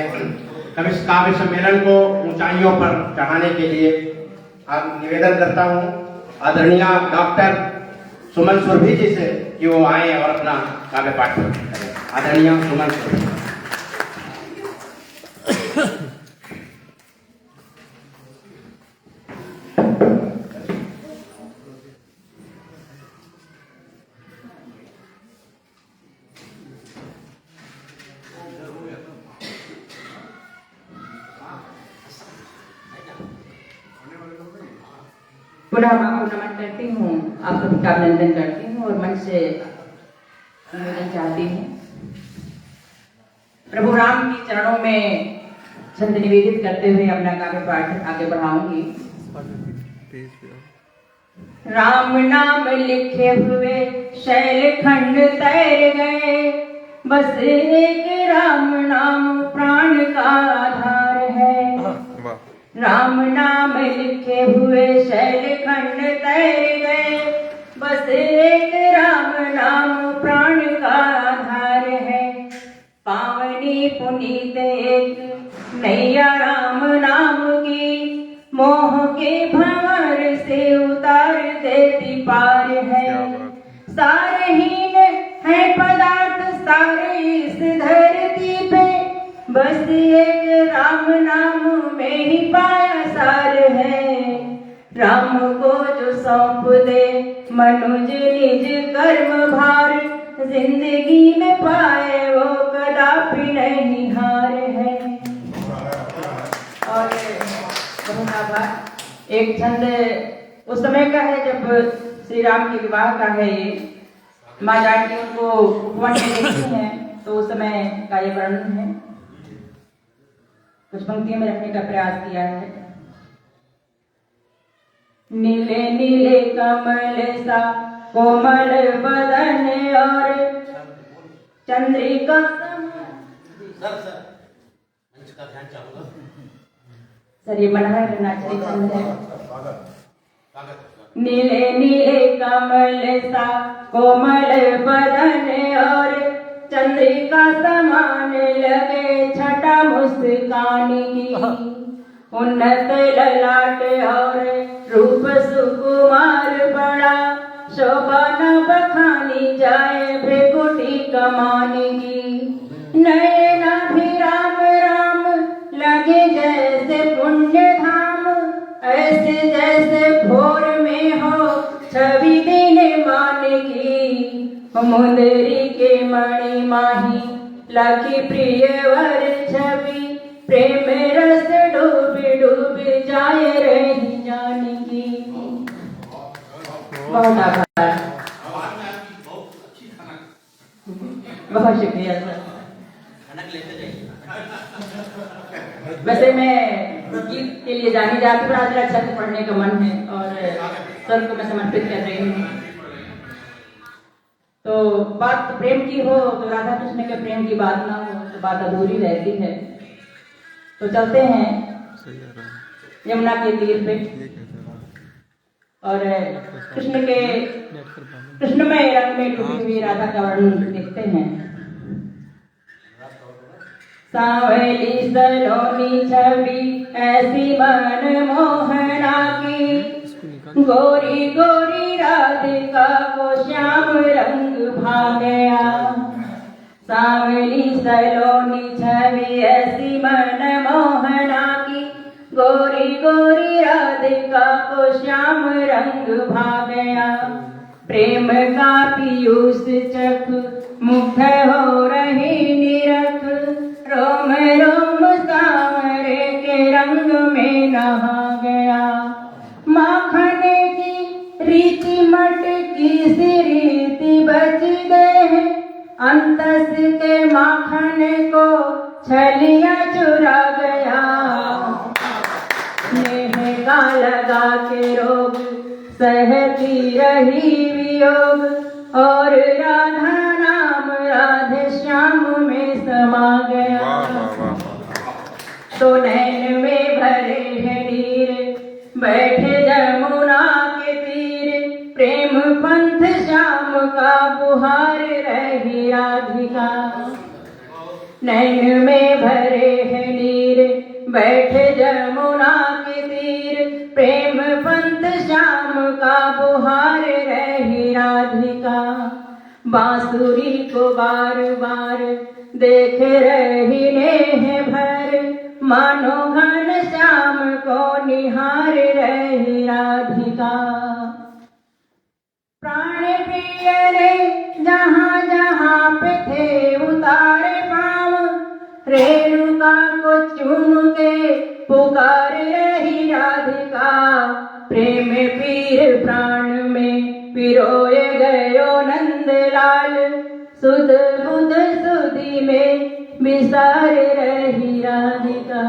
कवि काव्य सम्मेलन को ऊंचाइयों पर चढ़ाने के लिए निवेदन करता हूँ आदरणीय डॉक्टर सुमन सुरभि जी से कि वो आए और अपना काव्य पाठ करें। आदरणीय सुमन सुरभि। पुनः मैं आपको नमन करती हूँ, आप सभी का अभिनंदन करती हूँ और मन से निवेदन चाहती हूँ। प्रभु राम के चरणों में छंद निवेदित करते हुए अपना काव्य पाठ आगे बढ़ाऊंगी। राम नाम लिखे हुए शैलखंड तैर गए, बस एक राम नाम प्राण का आधार है। राम नाम लिखे हुए शैलखंड तैर गए, बस एक राम नाम प्राण का आधार है। पावनी पुनीत एक नैया राम नाम की, मोह के भंवर से उतार देती पार है। सारहीन है पदार्थ सारे इस धरती पे, बस एक राम नाम में ही पाया सार है। राम को जो सौंप दे मनुज निज कर्म भार, जिंदगी में पाए वो कदापि नहीं हार है। और बहुत आभार। एक छंद उस समय का है जब श्री राम के विवाह का है। ये माँ जानकी उनको उपवन में देखती हैं तो उस समय का ये वर्णन है। कुछ पंक्तियों में रखने का प्रयास किया है। नीले नीले कमल सा कोमल बदन और चंद्रिका सर ये मनहर नाचरी छंद है। नीले नीले कमल सा कोमल बदन और चंद्रिका समान लगे छटा मुस्कान की। उन्नत ललाट और रूप सुकुमार बड़ा, शोभा न बखानी जाए भ्रिकुटी कमान की। नयना भी राम राम लगे जैसे पुण्य धाम, ऐसे जैसे भोर में हो छवि देने मान की। मुंदरी के मणि माही लाखी प्रिय वर छवि, प्रेम रस डूब डूब जाए रही जानकी। बहुत आभार, बहुत शुक्रिया सर। वैसे मैं गीत के लिए जानी जाती पर आज अच्छा पढ़ने का मन है और स्वर को मैं समर्पित कर रही हूँ। तो बात प्रेम की हो तो राधा कृष्ण के प्रेम की बात ना हो तो बात अधूरी रहती है। तो चलते हैं यमुना के तीर पे और कृष्णमय रंग में डूबी हुई राधा का वर्णन देखते हैं। सांवली सलोनी छवि ऐसी मन मोहना की, गोरी गोरी राधिका को श्याम रंग भा गया। सांवली सलोनी छवि ऐसी मन मोहना की, गोरी गोरी राधिका को श्याम रंग भा गया। प्रेम का पीयूष चख मुग्ध हो रही निरख, रोम रोम सांवरे के रंग में नहा गया। माखने की रीति मटकी सी रीति बच गए, अंतस के माखन को छलिया चुरा गया। नेह का लगा के रोग सहती रही वियोग, और राधा नाम राधे श्याम में समा गया। तो नैन में भरे है नीर बैठे जमुना के तीर, प्रेम पंथ श्याम का बुहार रही राधिका। नैन में भरे है नीर बैठे जमुना के तीर, प्रेम पंथ श्याम का बुहार रही राधिका। बांसुरी को बार बार देख रही नेह भर, मानो घन श्याम को निहार रही राधिका। प्राण प्रिय ने जहाँ जहाँ पे थे उतारे पाँव, रेणुका को चूम के पुकार रही राधिका। प्रेम पीर प्राण में पिरोए गयो नंदलाल, सुध बुध सुधि में विसार रही राधिका।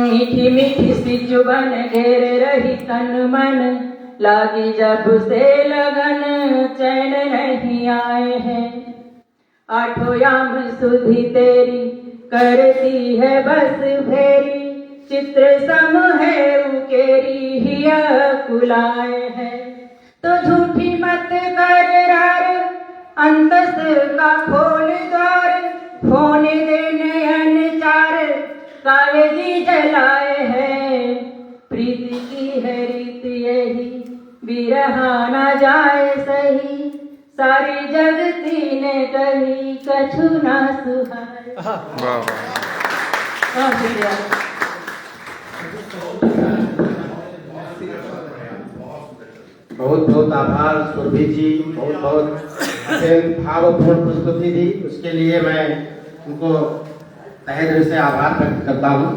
मीठी मीठी सी जुबान घेर रही तन मन, लागी जब से लगन चैन नहीं आए हैं। आठों याम सुधि तेरी करती है बस फेरी, चित्र सम है उकेरी हिया कुलाए है। तो झूठी मत कर रार अंतस का खोल द्वार, होने दे नयन चार कागजी जलाए है। प्रीति की है रीत यही बिरहा न जाए सही, सारी जगती ने कही कछु ना सुहाए। बहुत शुक्रिया। बहुत बहुत आभार सुरभि जी, बहुत बहुत भावपूर्ण प्रस्तुति दी, उसके लिए मैं उनको तहे दिल से आभार व्यक्त करता हूँ।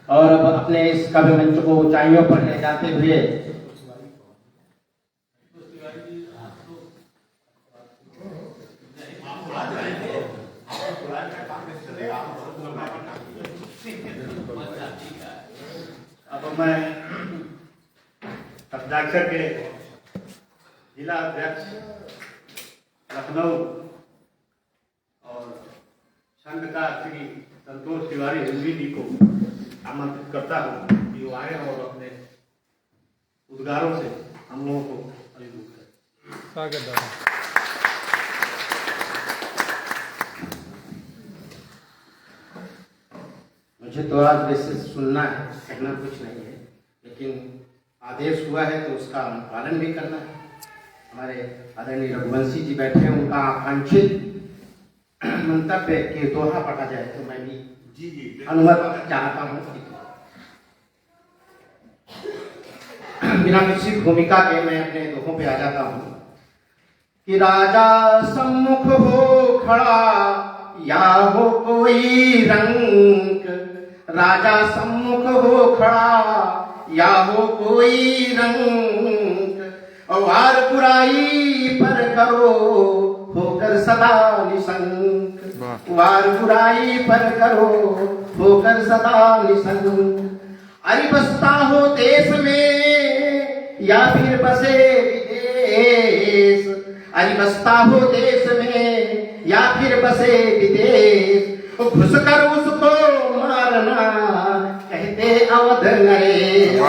और अब अपने इस कवि मंच को ऊंचाइयों पर ले जाते हुए अब मैं हस्ताक्षर के जिला अध्यक्ष लखनऊ और संघ का श्री संतोष तिवारी हिंदी जी को आमंत्रित करता हूँ कि वो आए और अपने उद्गारों से हम लोगों को अभिभूत करें। स्वागत। मुझे तो आज वैसे सुनना है, कहना कुछ नहीं है, लेकिन आदेश हुआ है तो उसका पालन भी करना है। हमारे आदरणीय रघुवंशी जी बैठे हैं, उनका आकांक्षित मंतव्य के दोहा पढ़ा जाए तो मैं भी अनुमति चाहता हूँ। बिना किसी भूमिका के मैं अपने दोहों पे आ जाता हूँ कि राजा सम्मुख हो खड़ा या हो कोई रंग, राजा सम्मुख हो खड़ा या हो कोई रंग, वार बुराई पर करो होकर सदा निशंक, वार बुराई पर करो होकर सदा निशंक। अरे बसता हो देश में या फिर बसे विदेश, अरे बसता हो देश में या फिर बसे विदेश, घुस कर उसको मारना कहते अवध नरेश।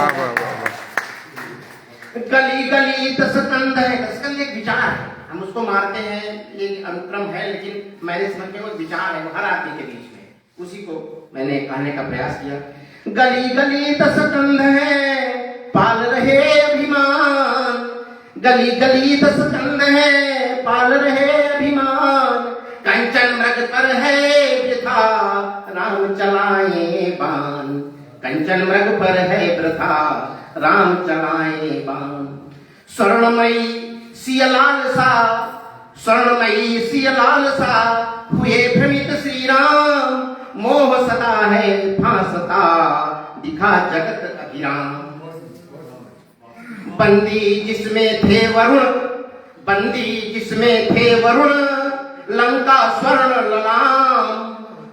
गली गली दसकंद है, दसकंद एक विचार है, हम उसको मारते हैं, एक अनुक्रम है, लेकिन मैंने समझ के वो विचार है, वो हर आदमी के बीच में, उसी को मैंने कहने का प्रयास किया। गली गली दसकंद है पाल रहे अभिमान, गली गली दसकंद है पाल रहे अभिमान, कंचन मृग पर है वृथा राम चलाए बाण, कंचन मृग पर है वृथा राम चलाए बाण। स्वर्णमयी सियलाल सा, स्वर्णमयी सियलाल सा हुए भ्रमित श्री राम, मोह सदा है फांसता दिखा जगत अभिराम। बंदी जिसमें थे वरुण, बंदी जिसमें थे वरुण, लंका स्वर्ण ललाम,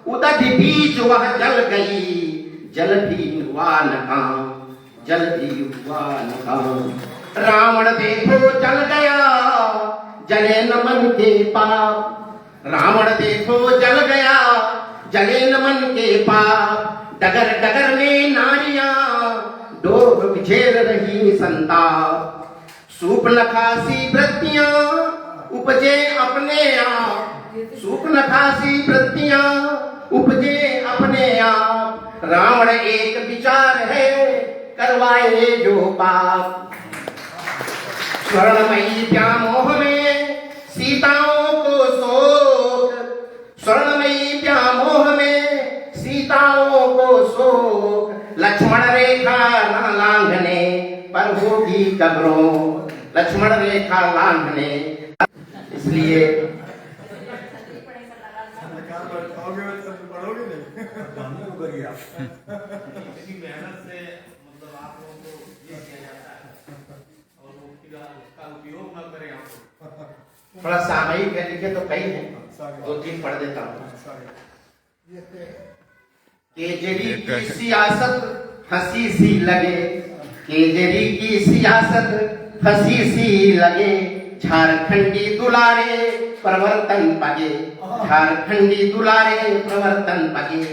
उदधि बीज वह जल गई, जल भी हुआ नकाम, जल भी हुआ नकाम। रावण देखो जल गया, जले न मन के पाप, रावण देखो जल गया, जले न मन के पाप। डगर डगर में नारियां डोब झेल रही संताप, सूपनखासी वृत्तियां उपजे अपने आप, सूपनखासी वृत्तियां उपजे अपने आप। रावण एक विचार है करवाए जो पाप, स्वर्णमयी व्यामोह में सीताओं को शोक, स्वर्णमयी व्यामोह में सीताओं को शोक। लक्ष्मण रेखा न लांघने पर होगी कब्रों, लक्ष्मण रेखा लांघने, इसलिए इतनी मेहनत से मतलब आप लोगों को ये किया जाता है और वो उसका उपयोग न करें आप। थोड़ा सामयिक है, लिखे तो कई हैं, दो तीन पढ़ देता हूँ। केजरी की सियासत हंसी सी लगे, केजरी की सियासत हंसी सी लगे, झारखंडी दुलारे प्रवर्तन पगे, झारखंडी दुलारे प्रवर्तन पगे।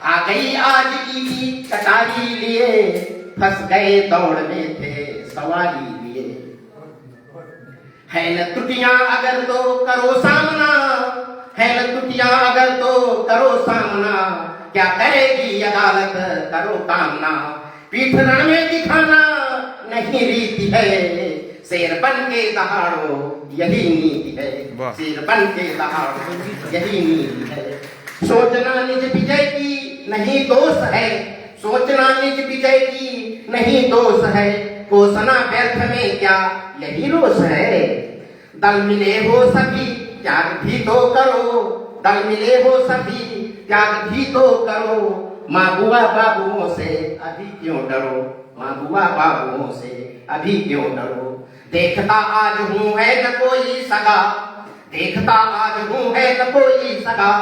आ गई आज ईदी कटारी लिए, फंस गए दौड़ में थे सवारी लिए। है न त्रुटियां अगर तो करो सामना, है न त्रुटियां अगर तो करो सामना, क्या करेगी अदालत करो कामना। पीठ रण में दिखाना नहीं रीति है, शेर बन के दहाड़ो यही नीति है, शेर बन के दहाड़ो यही नीति है। सोचना निज विजय की नहीं दोष है, सोचना निज विजय की नहीं दोष है, कोसना व्यर्थ में क्या यही रोष है। दल मिले हो सभी त्याग भी तो करो, दल मिले हो सभी त्याग भी तो करो। माँ बुआ बाबुओं से अभी क्यों डरो, माँ बुआ बाबुओं से अभी क्यों डरो। देखता आज हूँ है न कोई सगा, देखता आज हूँ है न कोई सगा,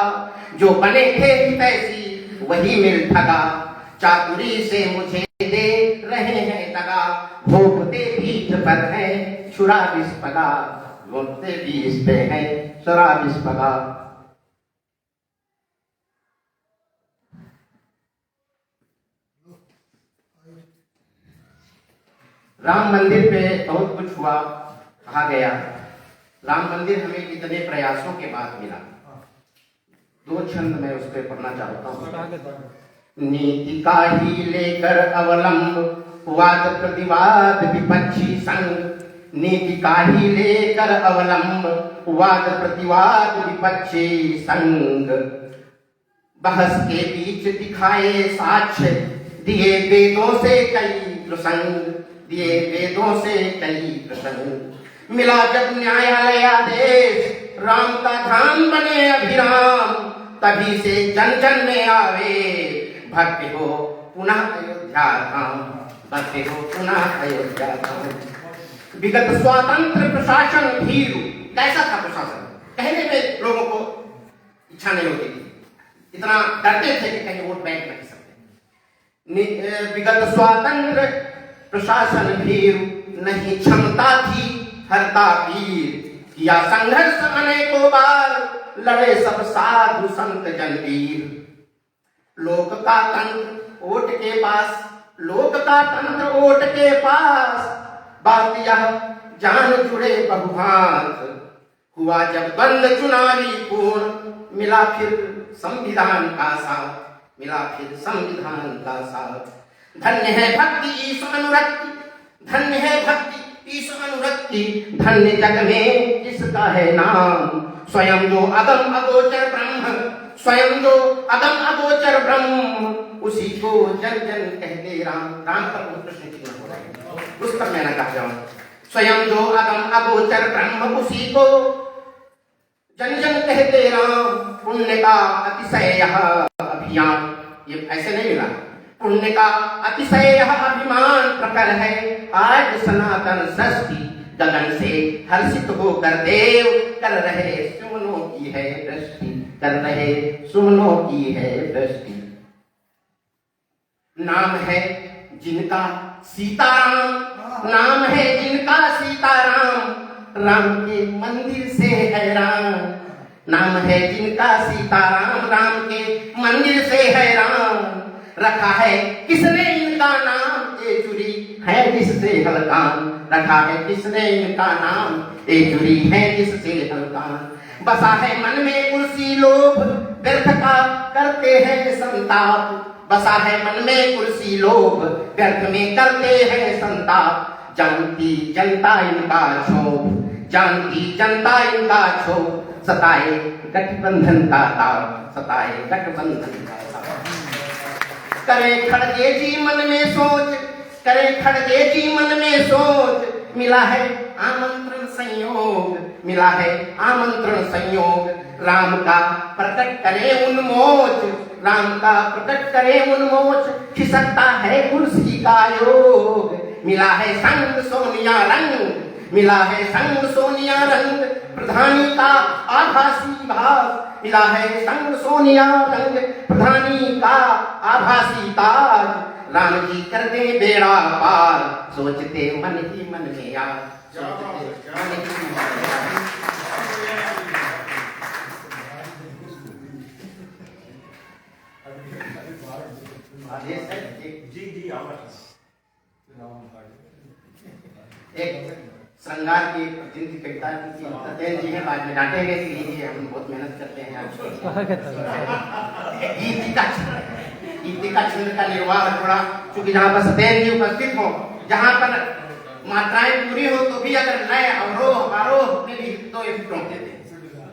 जो बने थे हितैषी वही मिल ठगा। चातुरी से मुझे दे रहे हैं दगा, भोगते पीठ पर है छुरा विस्पगा, भोगते पीठ पे है छुरा विस्पगा। राम मंदिर पे बहुत कुछ हुआ, कहा गया। राम मंदिर हमें कितने प्रयासों के बाद मिला। दो छंद मैं उस पर पढ़ना चाहता हूँ। नीति का ही लेकर अवलंब वाद प्रतिवाद विपक्षी संग, नीति का ही लेकर अवलंब वाद प्रतिवाद विपक्षी संग। बहस के बीच दिखाए साक्ष्य दिए वेदों से कई प्रसंग, दिए वेदों से कई प्रसंग। मिला जब न्यायालयादेश राम का धाम बने अभिराम, तभी से जन जन में आवे भक्ति हो पुनः अयोध्या धाम, भक्ति हो पुनः अयोध्या धाम। विगत स्वतंत्र प्रशासन भीरु, कैसा था प्रशासन, कहने में लोगों को इच्छा नहीं होती थी, इतना डरते थे कि कहीं वोट बैंक नहीं सकते। विगत स्वातंत्र प्रशासन भीर नहीं क्षमता थी हरता वीर, किया संघर्ष अनेकों बार, लड़े सब साधु संत जनवीर। लोक का तंत्र ओट के पास, लोक का तंत्र ओट के पास, बात यह जान जुड़े बहुभांत, हुआ जब बंद चुनावी पूर्ण, मिला फिर संविधान का साथ, मिला फिर संविधान का साथ। धन्य है भक्ति ईश अनुरक्ति, धन्य है भक्ति ईश अनुरक्ति, धन्य जग में किसका है नाम, स्वयं जो अगम अगोचर ब्रह्म, स्वयं जो अगम अगोचर ब्रह्म, उसी को जन जन कहते राम। राम पर कृष्ण की हो रहा है, उस पर मैं न कह जाऊं। स्वयं जो अगम अगोचर ब्रह्म, उसी को जन जन कहते राम। पुण्य का अतिशय यह अभियान, ये ऐसे नहीं मिला, पुण्य का अतिशय यह अभिमान प्रकर है आज सनातन सृष्टि, गगन से हर्षित होकर देव कर रहे सुमनों की है दृष्टि, कर रहे सुमनों की है दृष्टि। नाम है जिनका सीताराम, नाम है जिनका सीताराम, राम के मंदिर से हैरान। नाम है जिनका सीताराम, राम के मंदिर से हैरान। रखा है किसने इनका नाम, ए जुड़ी है जिससे हलकान। रखा है किसने इनका नाम, ए जुड़ी है जिससे हलकान। बसा है मन में कुर्सी लोभ, व्यर्थ का करते हैं संताप। बसा है मन में कुर्सी लोभ, व्यर्थ में करते हैं संताप। जानती जनता इनका क्षोभ, जानती जनता इनका क्षोभ, सताए गठबंधन का ताप, सताए गठबंधन का ताप। करे खड़गे जी मन में सोच, करे खड़गे जी मन में सोच, मिला है आमंत्रण संयोग, मिला है आमंत्रण संयोग। राम का प्रकट करे उन्मोच, राम का प्रकट करे उन्मोच, खिसकता है कुर्सी का योग। मिला है संग सोनिया रंग, मिला है संग सोनिया रंग, प्रधानी का आभासी भाव। मिला है संग सोनिया रंग, प्रधानी का आभासी ताज। राम जी कर दे बेड़ा पार, सोचते मन ही मन में यार, सोचते मन ही मन में यार। एक श्रृंगार की प्रतिनिधि कविता की सत्येंद्र जी हैं, बाद में डांटेंगे, इसलिए हम बहुत मेहनत करते हैं। गीतिका छंद का निर्वाह थोड़ा, क्योंकि जहाँ पर सत्येंद्र जी उपस्थित हो, जहाँ पर मात्राएं पूरी हो, तो भी अगर नए अवरोह आरोह में भी तो एक होते थे।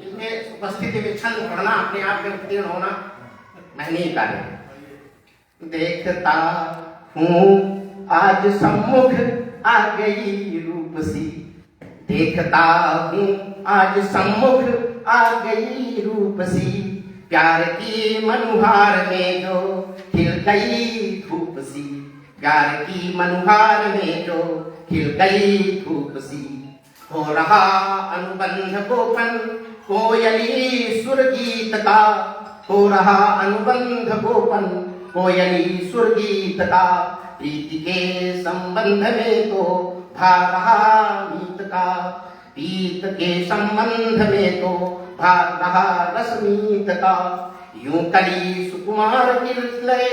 इनके उपस्थिति में छंद पढ़ना, अपने आप में उत्तीर्ण होना महनीय कार्य। देखता हूँ आज सम्मुख आ गई रूपसी, देखता हूँ आज सम्मुख आ गई रूपसी। प्यार की मनुहार में जो खिल गई धूप सी, प्यार की मनुहार में जो खिल गई धूप सी। हो रहा अनुबंध गोपन कोयली सुरगीत का, हो रहा अनुबंध गोपन कोयली सुरगीत का। प्रीति के संबंध में तो भा रहा मीत का, प्रीत के संबंध में तो भा रहा रसमीत का। यूं कली सुकुमार किसले,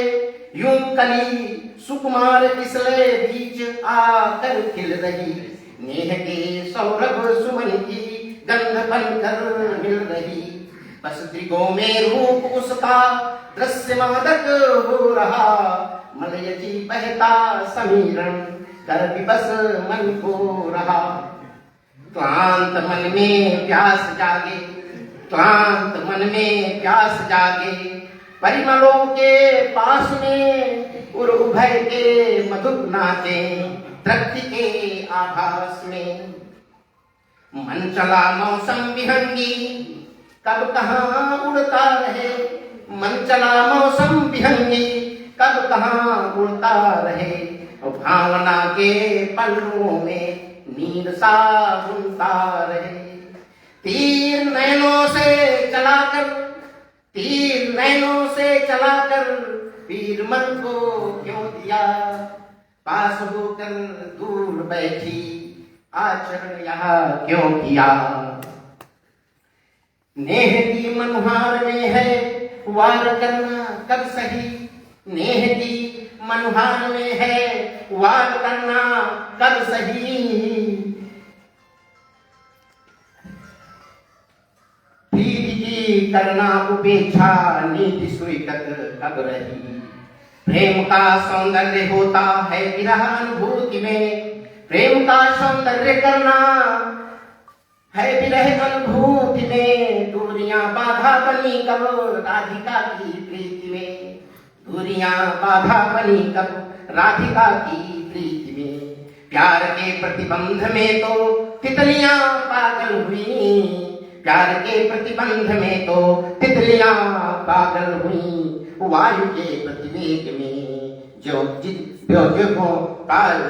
यूं कली सुकुमार किसले बीच आकर खिल रही। नेह के सौरभ सुमन की गंध बनकर मिल रही। बस दृगों में रूप उसका दृश्य मादक हो रहा। मलयजी बहता समीरण कर विबस मन को रहा। क्लांत मन में प्यास जागे, क्लांत मन में प्यास जागे। परिमलों के पास में उर उभय के मधुर नाचे, तृप्ति के आभास में। मन चला मौसम विहंगी कब कहाँ उड़ता रहे, मन चला मौसम विहंगी कब कहाँ उड़ता रहे। और भावना के पल्लों में नींद सा बुनता रहे। तीर नैनों से चलाकर, तीर नैनों से चलाकर पीर मन को क्यों दिया, पास होकर दूर बैठी आचरण यहाँ क्यों किया। नेह दी मनुहार में है वार करना कब सही, नेह दी मनुहार में है वार करना कब सही। प्रीति की करना उपेक्षा नीति स्वीकृत कब रही। प्रेम का सौंदर्य होता है विरह अनुभूति में, प्रेम का सौंदर्य करना है विरह अनुभूति में। दूरियां बाधा बनी कब राधिका की प्रीति में, दूरियां बाधा बनी कब राधिका की प्रीति में। प्यार के प्रतिबंध में तो तितलियां पागल हुई, प्यार के प्रतिबंध में तो तितलियां पागल हुई। वायु के प्रतिवेग में जो वायु